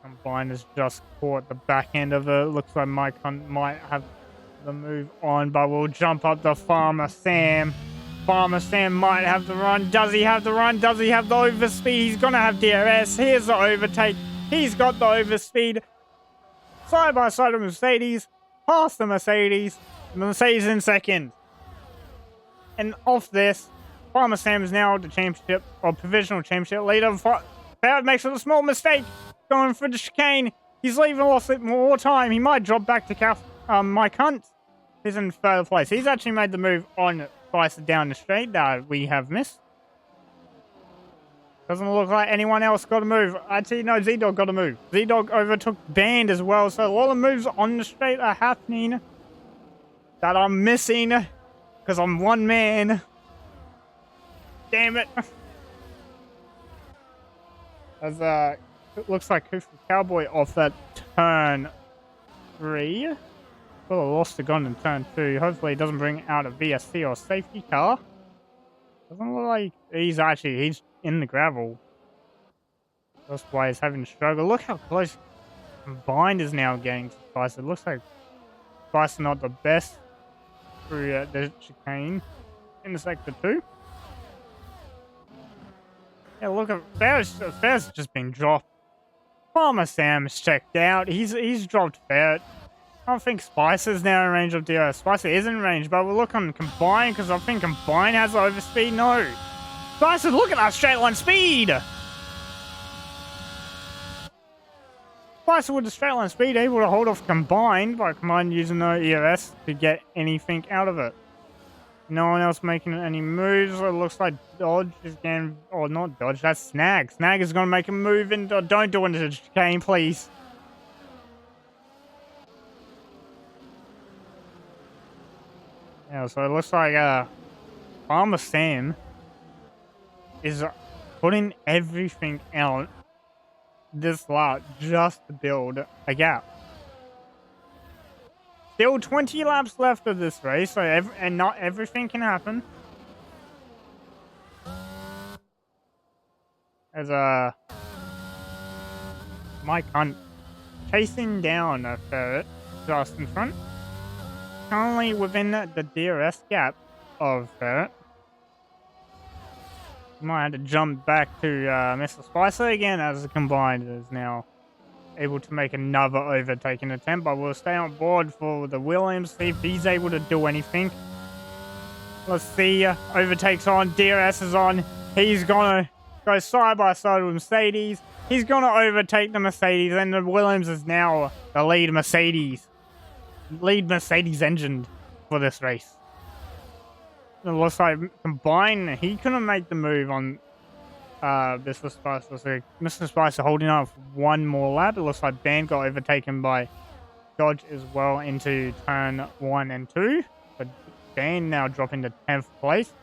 Combined has just caught the back end of it. Looks like Mike Hunt might have the move on, but we'll jump up to Farmer Sam. Farmer Sam might have the run. Does he have the run? Does he have the overspeed? He's going to have DRS. Here's the overtake. He's got the overspeed. Side by side of Mercedes. Past the Mercedes. The Mercedes in second. And off this, Farmer Sam is now the championship or provisional championship leader. Barrett makes a small mistake going for the chicane. He's leaving lost it more time. He might drop back to Mike Hunt. He's in third place. He's actually made the move on Spicer down the straight that we have missed. Doesn't look like anyone else got a move. Actually, no, Z-Dog got a move. Z-Dog overtook Band as well. So a lot of moves on the straight are happening that I'm missing because I'm one man. Damn it. As it looks like Kufu Cowboy off that turn 3. Well, I lost the gun in turn 2. Hopefully it doesn't bring out a VSC or safety car. Doesn't look like he's in the gravel. That's why he's having a struggle. Look how close Combined is now getting to Spicer. It looks like Spicer not the best through the chicane in the sector 2. Yeah, look at Ferret's just been dropped. Farmer Sam is checked out. He's dropped Ferret. I don't think Spicer's now in range of DRS. Spicer is in range, but we'll look on Combine, because I think Combine has overspeed. No. Spicer, look at that straight line speed! Spicer with the straight line speed, able to hold off Combine, but Combine using no ERS to get anything out of it. No one else making any moves. It looks like Dodge is getting... Or not Dodge, that's Snag. Snag is going to make a move into... Don't do it into the chicane, please. Yeah, so it looks like Farmer Sam is putting everything out this lap just to build a gap. Still 20 laps left of this race, so and not everything can happen. As Mike Hunt chasing down a ferret just in front. Currently within the DRS gap of ferret. Might have to jump back to Mr. Spicer again, as the combined is now able to make another overtaking attempt, but we'll stay on board for the Williams, see if he's able to do anything. Let's see, overtakes on, DRS is on, he's gonna go side by side with Mercedes, he's gonna overtake the Mercedes, and the Williams is now the lead Mercedes engine for this race. It looks like Combine, he couldn't make the move on Mr. Spicer. So Mr. Spicer holding up one more lap. It looks like Band got overtaken by Dodge as well into turn 1 and 2. But Band now dropping to 10th place.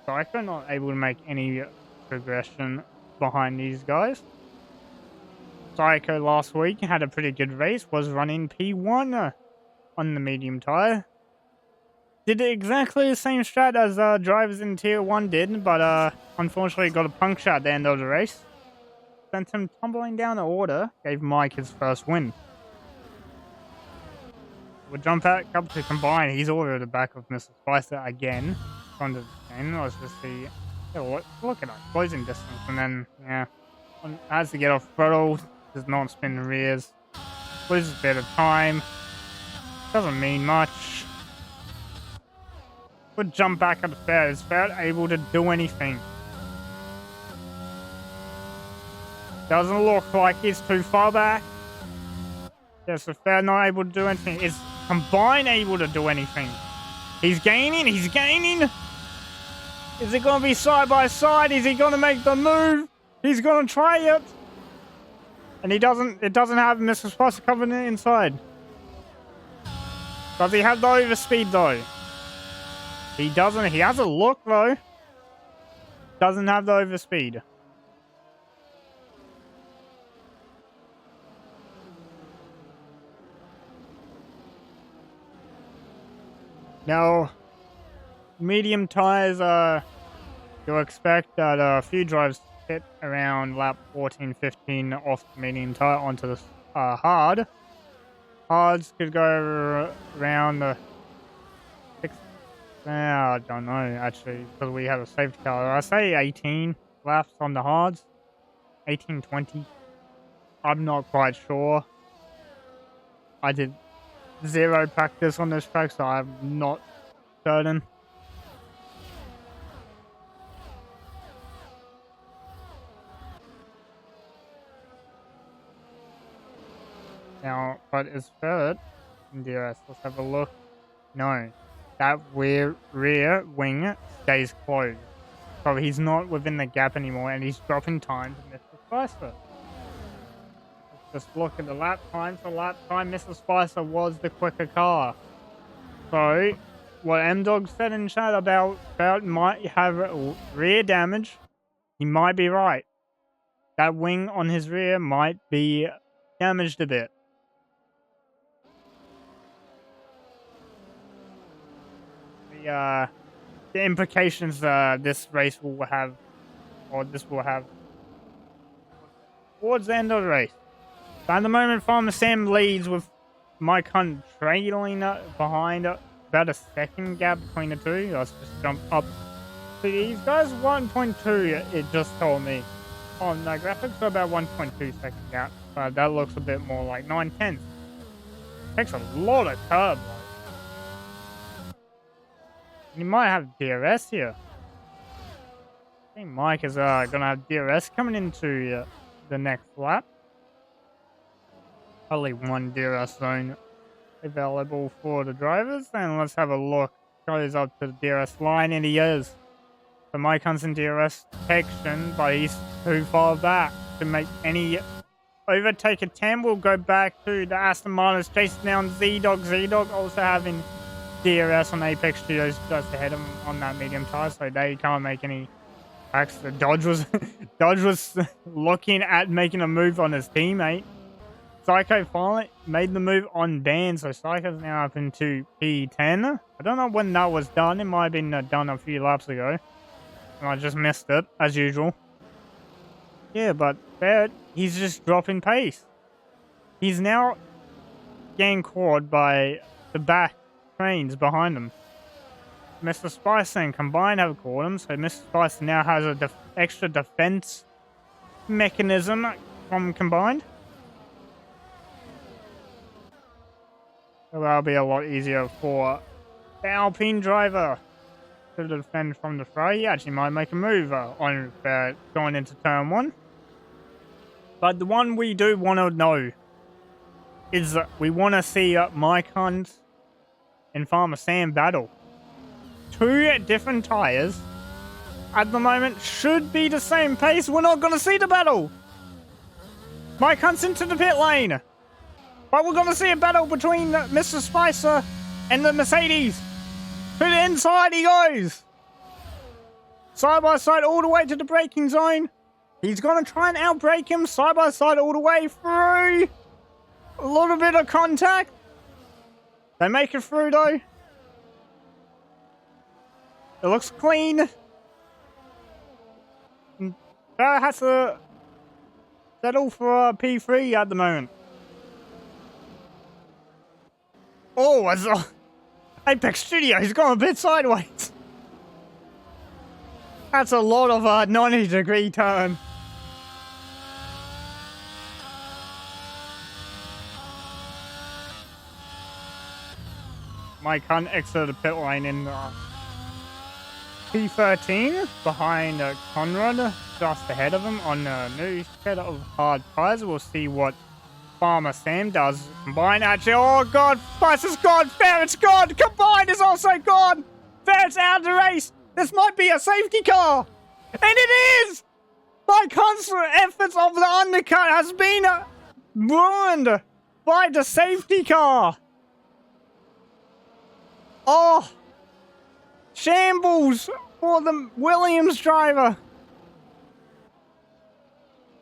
Psycho not able to make any progression behind these guys. Psycho last week had a pretty good race, was running P1 on the medium tire. Did exactly the same strat as drivers in Tier 1 did, but unfortunately got a puncture at the end of the race. Sent him tumbling down the order, gave Mike his first win. We'll jump back up to Combine. He's already at the back of Mr. Spicer again. Under the chain. Let's just see. Yeah, look at that. Closing distance. And then, yeah. Has to get off throttle. Does not spin the rears. Loses a bit of time. Doesn't mean much. Would jump back at the fair. Is Ferret able to do anything? Doesn't look like he's too far back. Yes, the Ferret not able to do anything. Is Combine able to do anything? He's gaining. He's gaining. Is it going to be side by side? Is he going to make the move? He's going to try it. And he doesn't. It doesn't have Mr. Spicer covering it inside. Does he have the overspeed though? He doesn't. He has a look though. Doesn't have the overspeed. Now, medium tires, you'll expect that a few drives hit around lap 14, 15 off the medium tire onto the hard. Hards could go around the 6. I don't know actually, because we have a safety car. I say 18 laps on the hards. 18, 20. I'm not quite sure. I did 0 practice on this track, so I'm not certain. Now, but is Ferret in DRS? Let's have a look. No. That rear wing stays closed. So he's not within the gap anymore, and he's dropping time to Mr. Spicer. Let's just look at the lap time. For lap time, Mr. Spicer was the quicker car. So, what M-Dog said in chat about Ferret might have rear damage, he might be right. That wing on his rear might be damaged a bit. The implications this race will have, or this will have, towards the end of the race. So at the moment, Farmer Sam leads with Mike Hunt trailing behind about a second gap between the two. Let's just jump up to these guys. 1.2, it just told me on the graphics, so about 1.2 second gap. That looks a bit more like 9/10. Takes a lot of turbo. You might have DRS here. I think Mike is gonna have DRS coming into the next lap. Only one DRS zone available for the drivers, and let's have a look. Goes up to the DRS line, and he is. So Mike comes in DRS protection, but he's too far back to make any overtake attempt. We'll go back to the Aston Martin's chasing down Z-Dog. Z-Dog also having DRS on Apex Studios just ahead of him on that medium tire, so they can't make any tracks. The Dodge was looking at making a move on his teammate. Psycho finally made the move on Dan, so Psycho's now up into P10. I don't know when that was done. It might have been done a few laps ago. And I just missed it, as usual. Yeah, but there, he's just dropping pace. He's now getting caught by the back trains behind him. Mr. Spicer and Combined have caught him, so Mr. Spicer now has an extra defense mechanism from Combined. So that'll be a lot easier for the Alpine driver to defend from the fray. He actually might make a move on going into turn 1. But the one we do want to know is that we want to see Mike Hunt and Farmer Sam battle. 2 different tires at the moment should be the same pace. We're not going to see the battle. Mike Hunt's into the pit lane. But we're going to see a battle between Mr. Spicer and the Mercedes. To the inside he goes. Side by side all the way to the braking zone. He's going to try and outbrake him side by side all the way through. A little bit of contact. They make it through though. It looks clean. That has to settle for P3 at the moment. Oh, as Apex Studio, he's gone a bit sideways. That's a lot of 90-degree turn. Mike Hunt exited the pit lane in P13 behind Conrad, just ahead of him on a new set of hard tires. We'll see what Farmer Sam does. Combine actually. Oh god, Spicer's gone. Ferret's gone. Combine is also gone. Ferret's out of the race. This might be a safety car. And it is! By constant efforts of the undercut has been ruined by the safety car. Oh, shambles for the Williams driver.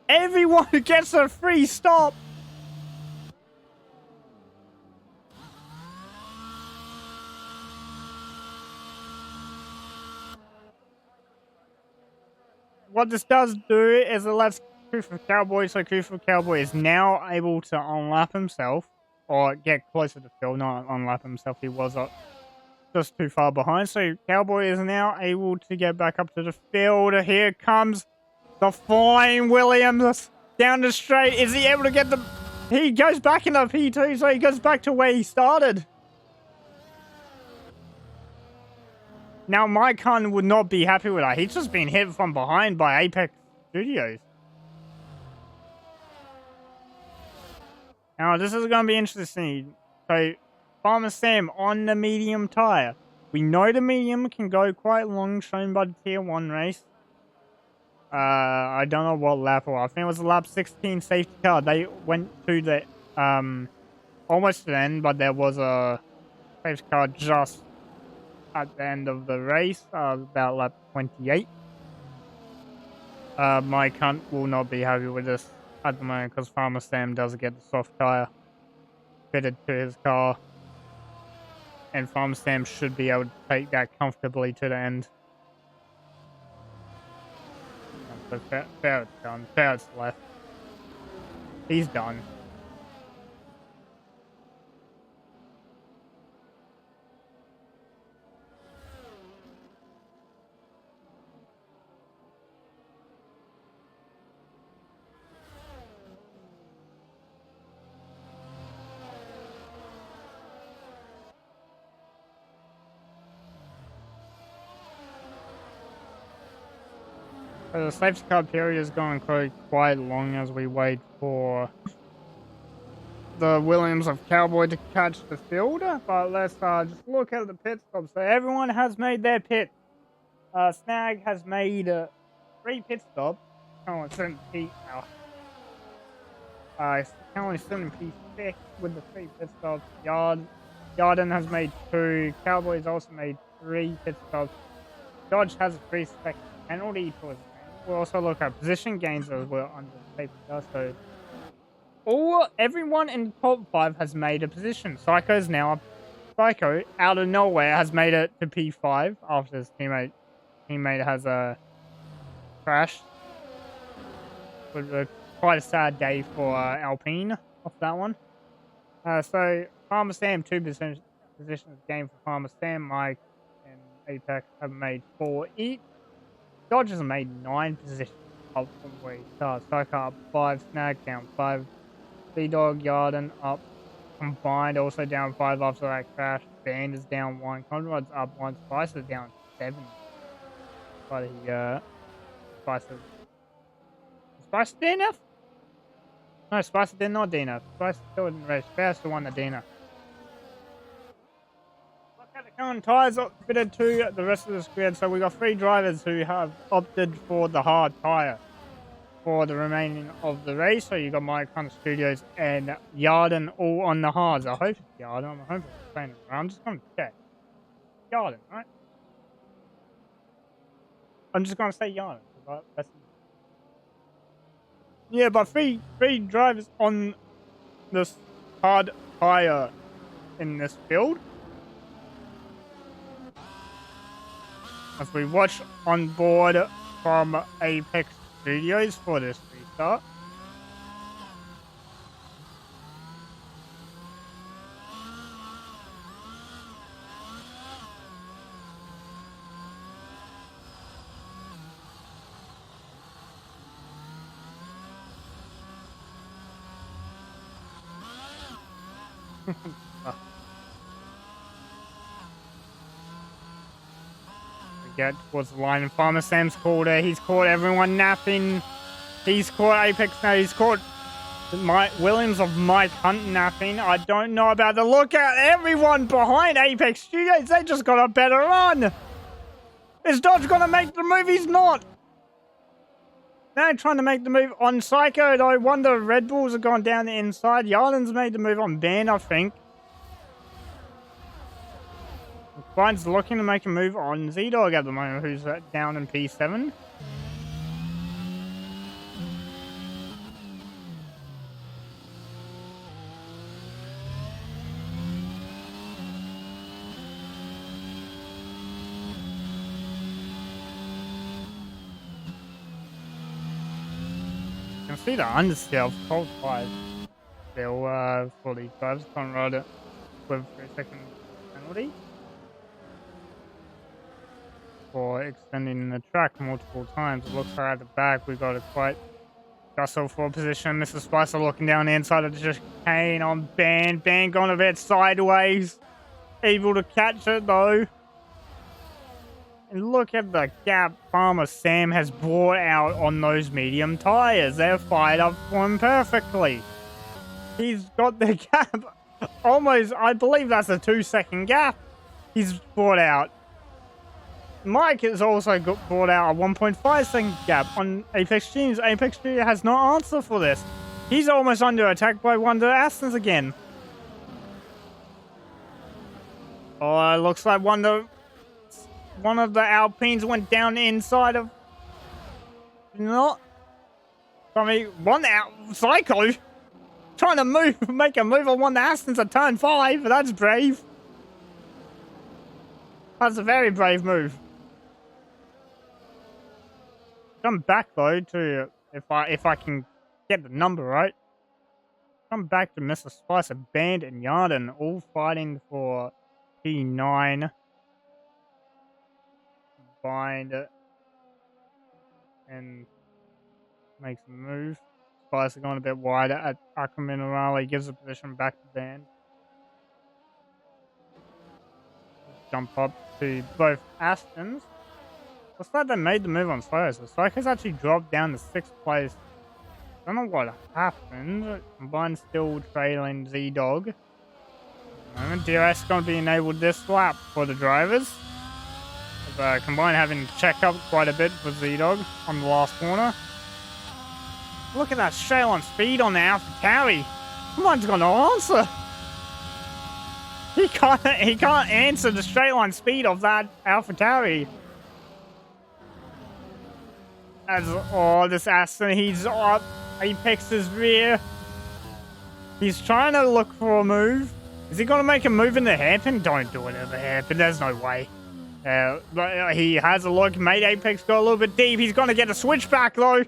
Everyone gets a free stop. What this does do is it lets Cooper Cowboy, so Cooper Cowboy is now able to unlap himself, or get closer to Phil, not unlap himself, he was just too far behind. So Cowboy is now able to get back up to the field. Here comes the flying Williams down the straight. Is he able to get the... He goes back into P2, so he goes back to where he started. Now, Mike Hunt would not be happy with that. He's just been hit from behind by Apex Studios. Now, this is going to be interesting. So, Farmer Sam on the medium tire. We know the medium can go quite long, shown by the Tier 1 race. I don't know what lap or I think it was lap 16 safety car. They went to the, almost to the end, but there was a safety car just at the end of the race, about lap 28. Mike Hunt will not be happy with this at the moment because Farmer Sam does get the soft tire fitted to his car. And Farmer Sam should be able to take that comfortably to the end. So Ferret's done. Ferret's left. He's done. The safety car period is going quite long as we wait for the Williams of Cowboy to catch the field. But let's just look at the pit stops. So everyone has made their pit. Snag has made 3 pit stops. Currently sitting currently sitting P6 with the 3 pit stops. Yarden has made 2. Cowboys also made 3 pit stops. Dodge has a 3-second penalty to his name. We'll also look at position gains as well under the safety car. So everyone in the top 5 has made a position. Psycho's now up. Psycho, out of nowhere, has made it to P5 after his teammate has crashed. Quite a sad day for Alpine off that one. So Farmer Sam 2 positions gained for Farmer Sam. Mike and Apex have made 4 each. Dodge has made 9 positions up from where he starts. Psycho up 5, Snag down 5. Dog Yarden up combined, also down 5 after that crash. Band is down 1. Conrod's up 1. Spicer's down 7. But Spicer DNF? No, Spicer did not DNF. Spicer still didn't race. Faster won the DNF. Look at the current tyres fitted to the rest of the squad. So we got 3 drivers who have opted for the hard tyre for the remaining of the race. So you got Mike Hunter Studios and Yarden all on the hards. I hope it's Yarden. I'm hoping it's playing around. I'm just going to check. Yarden, right? I'm just going to say Yarden. Yeah, but three drivers on this hard tyre in this field. As we watch on board from Apex Studios for this restart. We get towards the line, and Farmer Sam's caught it. He's caught everyone napping. He's caught Apex now. He's caught Williams of Mike Hunt napping. I don't know about the look at everyone behind Apex Studios. They just got a better run. Is Dodge going to make the move? He's not. They're trying to make the move on Psycho. I wonder Red Bulls have gone down the inside. Yarden's made the move on Ben, I think. Brian's looking to make a move on Z-Dog at the moment, who's down in P7. You can see the understeer of Cold 5 still for these drivers. Conrad with 3-second penalty for extending the track multiple times. It looks like at the back we got a quite jostle for position. Mr. Spicer looking down the inside of the chicane on Ben. Ben gone a bit sideways. Able to catch it though. And look at the gap Farmer Sam has brought out on those medium tyres. They're fired up for him perfectly. He's got the gap almost, I believe that's a 2-second gap he's brought out. Mike has also brought out a 1.5-second gap on Apex Teams. Apex Studio has no answer for this. He's almost under attack by one of the Astons again. Oh, it looks like one of the Alpines went down the inside of... Not... I mean, Psycho trying to make a move on one of the Astons at turn 5. That's brave. That's a very brave move. Come back though to if I can get the number right. Come back to Mr. Spicer, Band, and Yarden all fighting for P9. Bind and makes a move. Spicer going a bit wider at Aquaminerale. Gives the position back to Band. Jump up to both Astons. Looks like they made the move on Psycho. So Psycho's actually dropped down to 6th place. Don't know what happened. Combine still trailing Z-Dog. Moment, DRS going to be enabled this lap for the drivers. With Combine having to check up quite a bit for Z-Dog on the last corner. Look at that straight line speed on the AlphaTauri. Combine's going to answer. He can't answer the straight line speed of that AlphaTauri. This Aston, he's up. Apex's rear. He's trying to look for a move. Is he going to make a move in the hairpin? Don't do it in the hairpin. There's no way. He has a look. Made Apex go a little bit deep. He's going to get a switchback, though.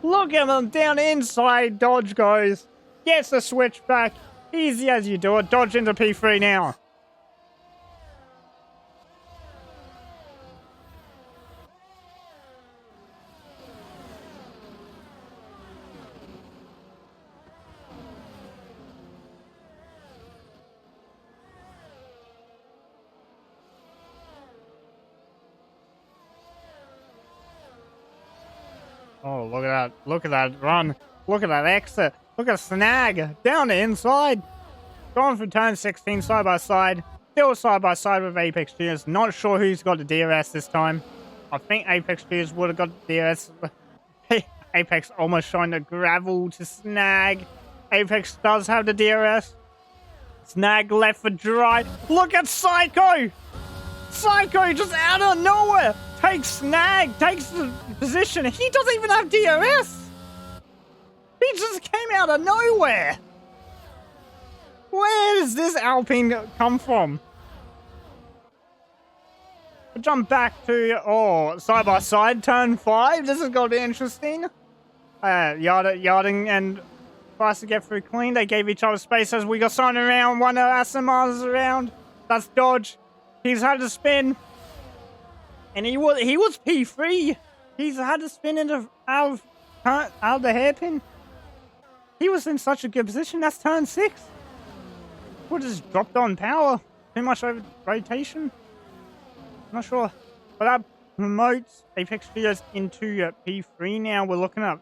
Look at him down inside. Dodge goes. Gets the switchback. Easy as you do it. Dodge into P3 now. Oh, look at that. Look at that run. Look at that exit. Look at Snag. Down the inside. Going for turn 16 side by side. Still side by side with Apex Studios. Not sure who's got the DRS this time. I think Apex Studios would have got the DRS. Apex almost showing the gravel to Snag. Apex does have the DRS. Snag left for dry. Look at Psycho. Psycho just out of nowhere. Takes Snag. Takes the position. He doesn't even have DRS. He just came out of nowhere. Where does this Alpine come from? We'll jump back to, side by side, turn 5. This is going to be interesting. Yarding and Price to get through clean. They gave each other space as we got signing around. One of Aston Martin's around. That's Dodge. He's had to spin. And he was P3. He's had to spin out of the hairpin. He was in such a good position. That's turn 6. What just dropped on power? Too much over rotation? Not sure. But that promotes Apex Studios into P3 now. We're looking at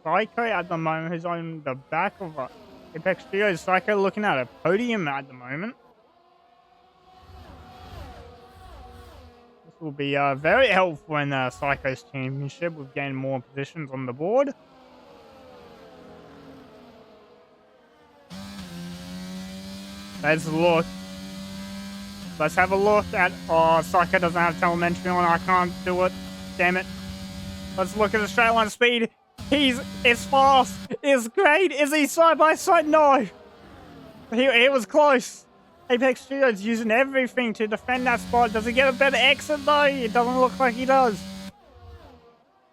Psycho at the moment, who's on the back of Apex Studios. Psycho looking at a podium at the moment. This will be very helpful in Psycho's championship. We've gained more positions on the board. Let's look. Let's have a look at... Oh, Psycho doesn't have telemetry on. I can't do it. Damn it. Let's look at the straight line speed. It's fast. It's great. Is he side by side? No. He was close. Apex Studios using everything to defend that spot. Does he get a better exit though? It doesn't look like he does.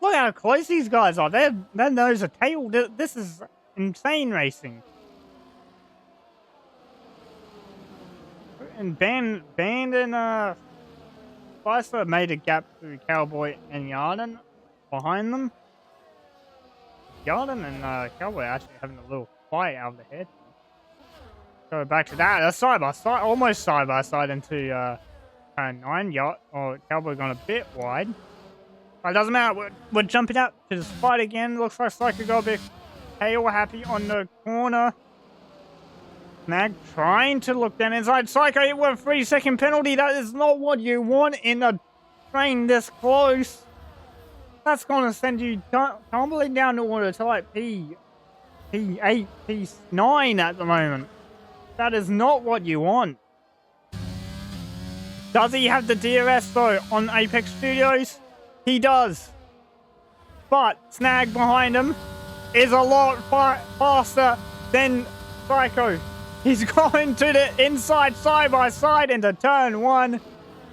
Look how close these guys are. They're nose to tail. This is insane racing. And Band and Spicer made a gap through Cowboy and Yarden behind them. Yarden and Cowboy actually having a little fight out of the head. Go back to that. Side by side, almost side by side into turn 9. Cowboy gone a bit wide. But it doesn't matter. We're jumping up to the spot again. Looks like Psycho got a bit tail happy on the corner. Snag trying to look down inside. Psycho hit with a 3-second penalty. That is not what you want in a train this close. That's going to send you tumbling down the order to like P8, P9 at the moment. That is not what you want. Does he have the DRS though on Apex Studios? He does. But Snag behind him is a lot faster than Psycho. He's going to the inside side by side into turn 1.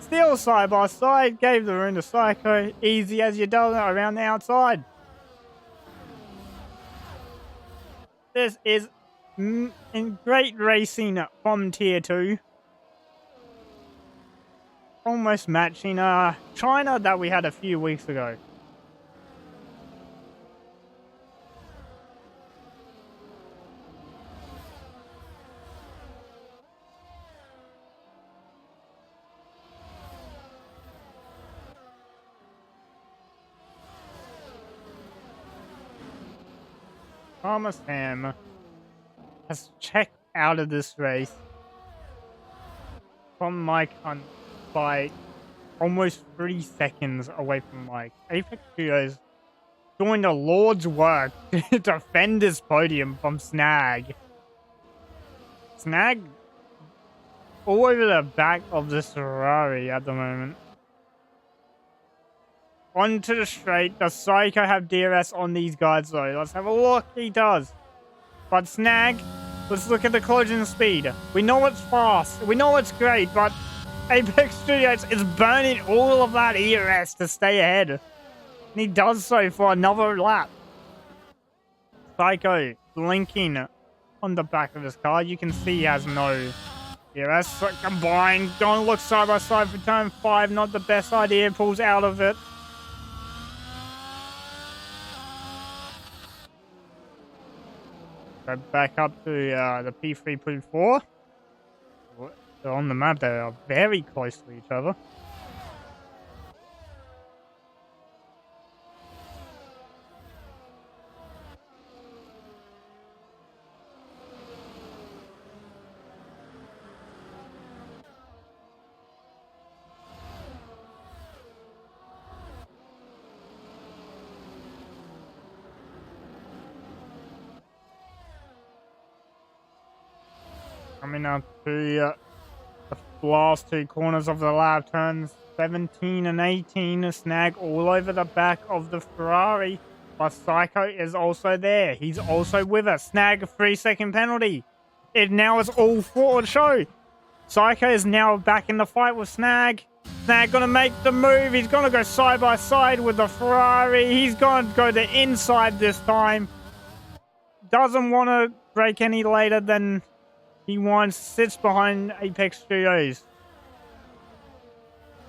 Still side by side. Gave the room to Psycho. Easy as you do it around the outside. This is in great racing from Tier 2. Almost matching China that we had a few weeks ago. Thomas Sam has checked out of this race from Mike Hunt by almost 3 seconds away from Mike. Apex Studios doing the Lord's work to defend this podium from Snag. Snag all over the back of this Ferrari at the moment. Onto the straight. Does Psycho have DRS on these guys though? Let's have a look. He does. But Snag, let's look at the collision speed. We know it's fast. We know it's great, but Apex Studios is burning all of that ERS to stay ahead. And he does so for another lap. Psycho blinking on the back of his car. You can see he has no ERS. Combined. Don't look side by side for turn 5. Not the best idea. Pulls out of it. Go back up to the P3, P4. They're on the map. They are very close to each other. Coming up to the last 2 corners of the lap, turns 17 and 18. A Snag all over the back of the Ferrari. But Psycho is also there. He's also with us. Snag a 3-second penalty. It now is all forward show. Psycho is now back in the fight with Snag. Snag gonna make the move. He's gonna go side by side with the Ferrari. He's gonna go the inside this time. Doesn't want to break any later than he wants. Sits behind Apex Studios.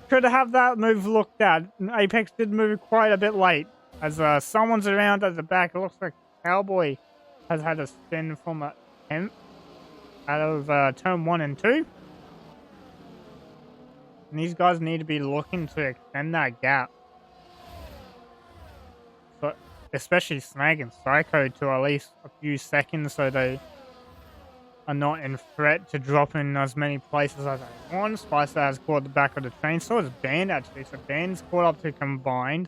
Could have that move looked at. Apex did move quite a bit late. As someone's around at the back. It looks like Cowboy has had a spin from a 10th out of turn 1 and 2. And these guys need to be looking to extend that gap. So, especially Snag and Psycho to at least a few seconds so they are not in threat to drop in as many places as they want. Spicer has caught the back of the train. So is Band actually. So Band's caught up to Combined.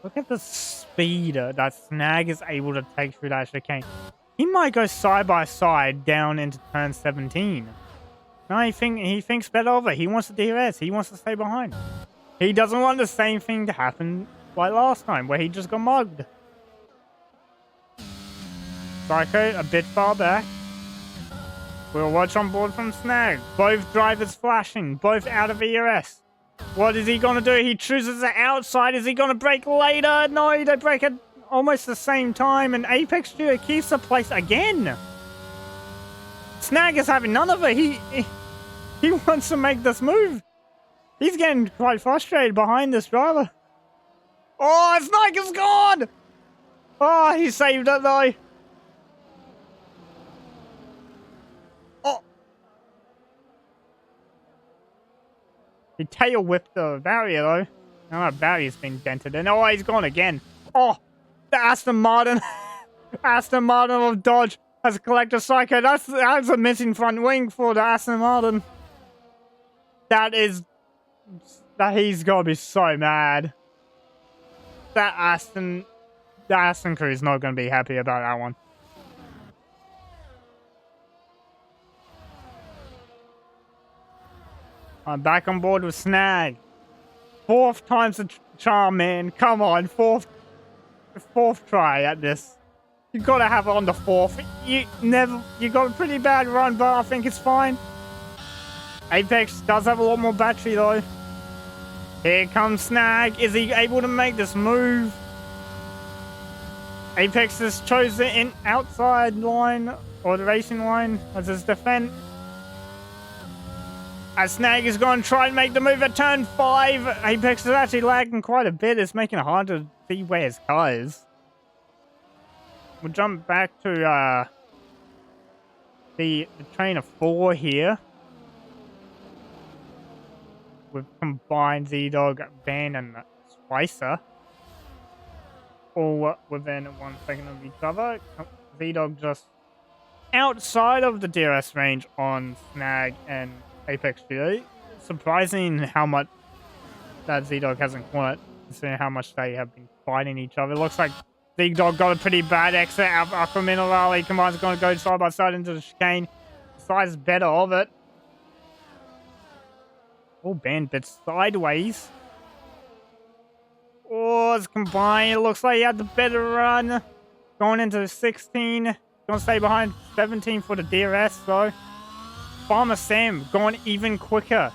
Look at the speed that Snag is able to take through that chicane. He might go side by side down into turn 17. No, he thinks better of it. He wants the DRS. He wants to stay behind. He doesn't want the same thing to happen like last time, where he just got mugged. Psycho a bit far back. We'll watch on board from Snag. Both drivers flashing, both out of ERS. What is he going to do? He chooses the outside. Is he going to brake later? No, they brake at almost the same time. And Apex Studio keeps the place again. Snag is having none of it. He wants to make this move. He's getting quite frustrated behind this driver. Oh, Snag is gone! Oh, he saved it though. Oh. He tail whipped the barrier though. Oh, the barrier's been dented in. Oh, he's gone again. Oh, the Aston Martin. Aston Martin of Dodge has collected Psycho. That's a missing front wing for the Aston Martin. That he's gotta be so mad. The Aston crew is not gonna be happy about that one. I'm back on board with Snag. 4th time's the charm, man. Come on, 4th try at this. You gotta have it on the 4th. You got a pretty bad run, but I think it's fine. Apex does have a lot more battery though. Here comes Snag. Is he able to make this move? Apex has chosen an outside line or the racing line as his defense. As Snag is going to try and make the move at turn 5. Apex is actually lagging quite a bit. It's making it hard to see where his car is. We'll jump back to the train of 4 here. with combined Z-Dog, Ban, and Spicer. All within 1 second of each other. Z-Dog just outside of the DRS range on Snag and Apex Studio. Surprising how much that Z-Dog hasn't caught it, considering how much they have been fighting each other. It looks like Z-Dog got a pretty bad exit out of Upper Middle Rally. Combined's going to go side by side into the chicane. Size better of it. Oh, Ban bit sideways. Oh, it's combined. It looks like he had the better run. Going into 16. Going to stay behind 17 for the DRS, though. Farmer Sam going even quicker.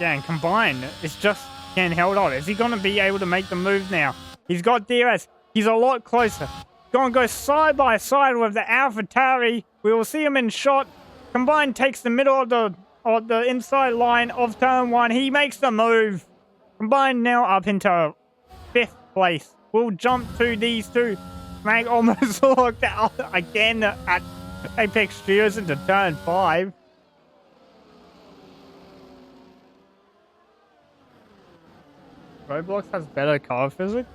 Yeah, and combined, it's just getting held on. Is he going to be able to make the move now? He's got DRS. He's a lot closer. Going to go side by side with the AFR. We will see him in shot. Combined takes the middle of the inside line of turn 1. He makes the move. Combined now up into 5th place. We'll jump to these two. Snag almost looked out again at Apex Studios into turn 5. Roblox has better car physics.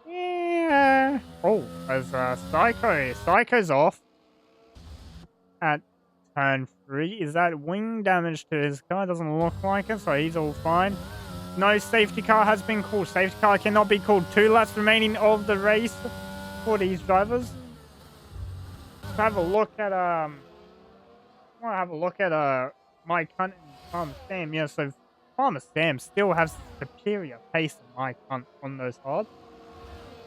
Yeah. Oh, there's Psycho. Psycho's off at turn 3. Is that wing damage to his car? Doesn't look like it, so he's all fine. No safety car has been called. Safety car cannot be called. 2 laps remaining of the race for these drivers. Let's have a look at I want to have a look at Mike Hunt and Farmer Sam. Yeah, so Farmer Sam still has superior pace than Mike Hunt on those hards.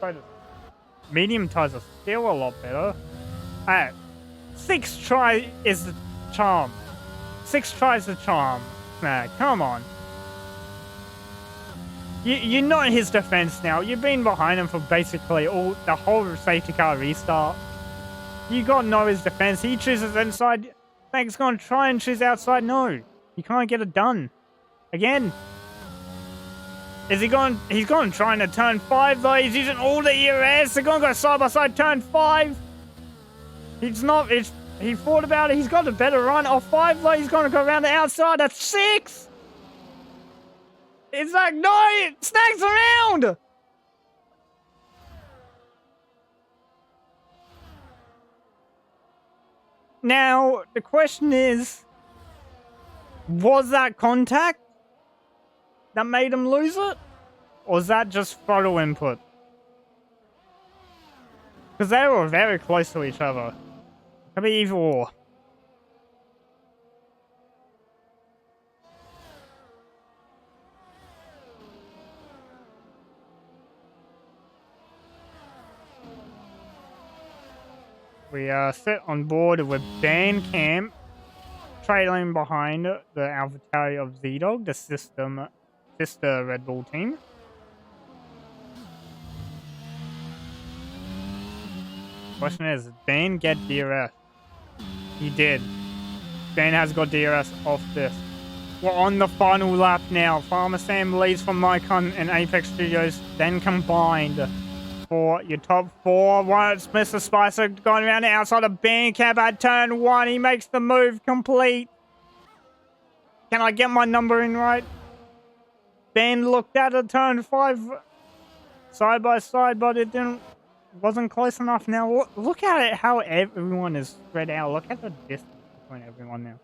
So the medium tires are still a lot better. 6 try is the charm. 6 tries the charm. Nah, come on. You know his defense now. You've been behind him for basically the whole safety car restart. You got to know his defense. He chooses inside. Snake's going to try and choose outside. No, you can't get it done. Again. Is he going? He's going to try into turn 5 though. He's using all the ERS. They're going to go side by side turn 5. He's not. He thought about it. He's got a better run. Off 5 though. He's going to go around the outside. That's 6. It's like, no, Snake's around! Now, the question is, was that contact that made him lose it? Or was that just throttle input? Because they were very close to each other. Could be either or. We sit on board with Bandcamp, trailing behind the AlphaTauri of Z-Dog, the sister Red Bull team. Question is, did Bane get DRS? He did. Bane has got DRS off this. We're on the final lap now. Farmer Sam leads from Micon and Apex Studios, then combined. For your top 4. It's Mr. Spicer going around the outside of Bandcamp at turn 1. He makes the move complete. Can I get my numbering right? Ben looked at a turn 5 side by side, but it wasn't close enough. Now look at it, how everyone is spread out. Look at the distance between everyone now.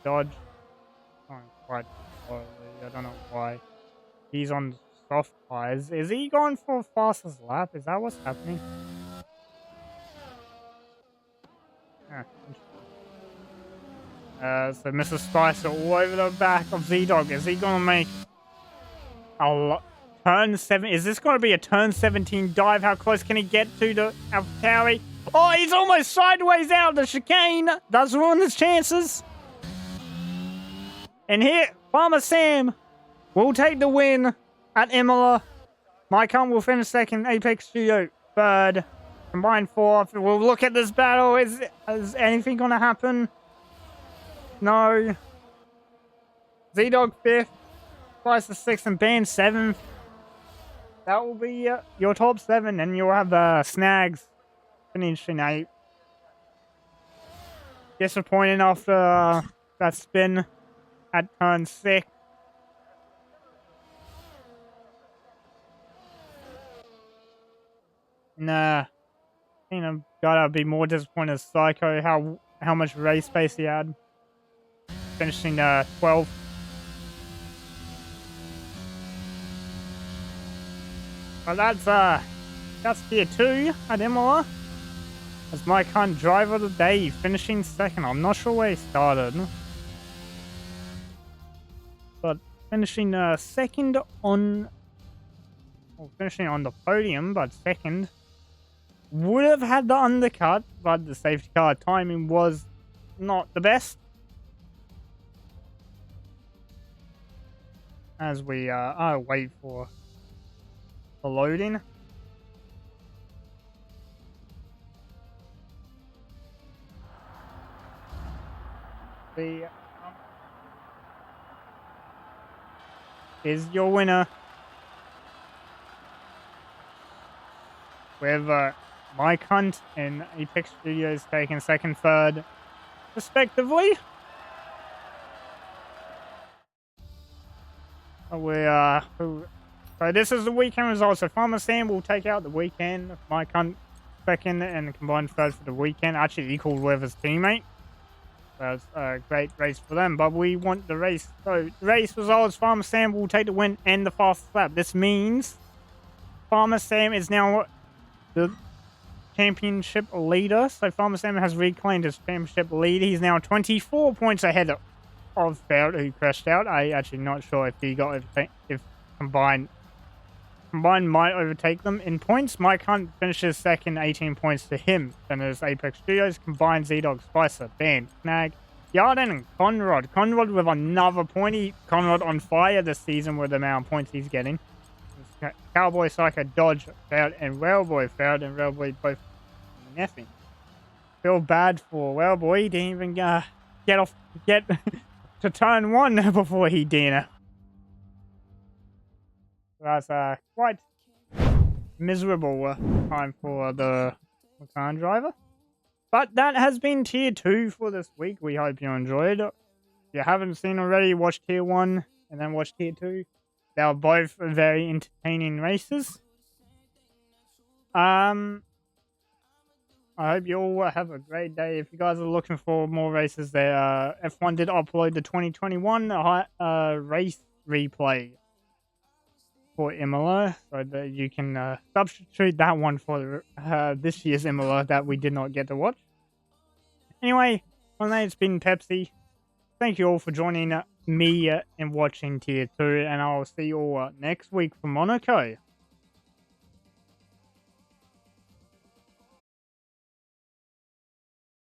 Dodge. Oh, quite slowly. I don't know why. He's on soft tires. Is he going for fastest lap? Is that what's happening? So Mr. Spicer all over the back of Z-Dog. Is he going to make a turn 7? Is this going to be a turn 17 dive? How close can he get to the AlphaTauri? Oh, he's almost sideways out of the chicane. Does ruin his chances. And here, Farmer Sam will take the win at Emilia. Mike Hunt will finish 2nd. Apex Studio 3rd. Combined 4th. We'll look at this battle. Is anything going to happen? No. Z-Dog 5th. Spicer 6th and Band 7th. That will be your top 7. And you'll have Snags finishing 8th. Disappointing after that spin at turn 6. Nah, I think I've gotta be more disappointed as Psycho how much race space he had. Finishing 12th. But that's tier 2 at Emilia. As my current driver of the day, finishing 2nd. I'm not sure where he started. But finishing 2nd on... Well, finishing on the podium, but 2nd. Would have had the undercut, but the safety car timing was not the best. As we wait for the loading. Is your winner with Mike Hunt and Apex Studios taking 2nd, 3rd, respectively. So this is the weekend result. So Farmer Sam will take out the weekend. Mike Hunt 2nd and combined 3rd for the weekend. Actually equal with his teammate. That's a great race for them, but we want the race. So the race results, Farmer Sam will take the win and the fastest lap. This means Farmer Sam is now the championship leader. So Farmer Sam has reclaimed his championship lead. He's now 24 points ahead of Feld, who crashed out. I actually not sure if he got if combined might overtake them in points. Mike Hunt finishes 2nd, 18 points to him. Then there's Apex Studios, combined Z-Dog, Spicer, Band, Knag, Yarden, and Conrad. Conrad with another point. Conrad on fire this season with the amount of points he's getting. Cowboy, Psycho, Dodge, Failed, and Railboy failed, and Railboy both nothing. Feel bad for Railboy. He didn't even get to turn 1 before he did. That's quite miserable time for the McLaren driver. But that has been tier 2 for this week. We hope you enjoyed. If you haven't seen already, watch tier 1 and then watch tier 2. They are both very entertaining races. I hope you all have a great day. If you guys are looking for more races there, F1 did upload the 2021 race replay for Emilia, so that you can substitute that one for this year's Emilia that we did not get to watch. Anyway, my name's been Pepsi. Thank you all for joining me and watching tier 2, and I'll see you all next week for Monaco.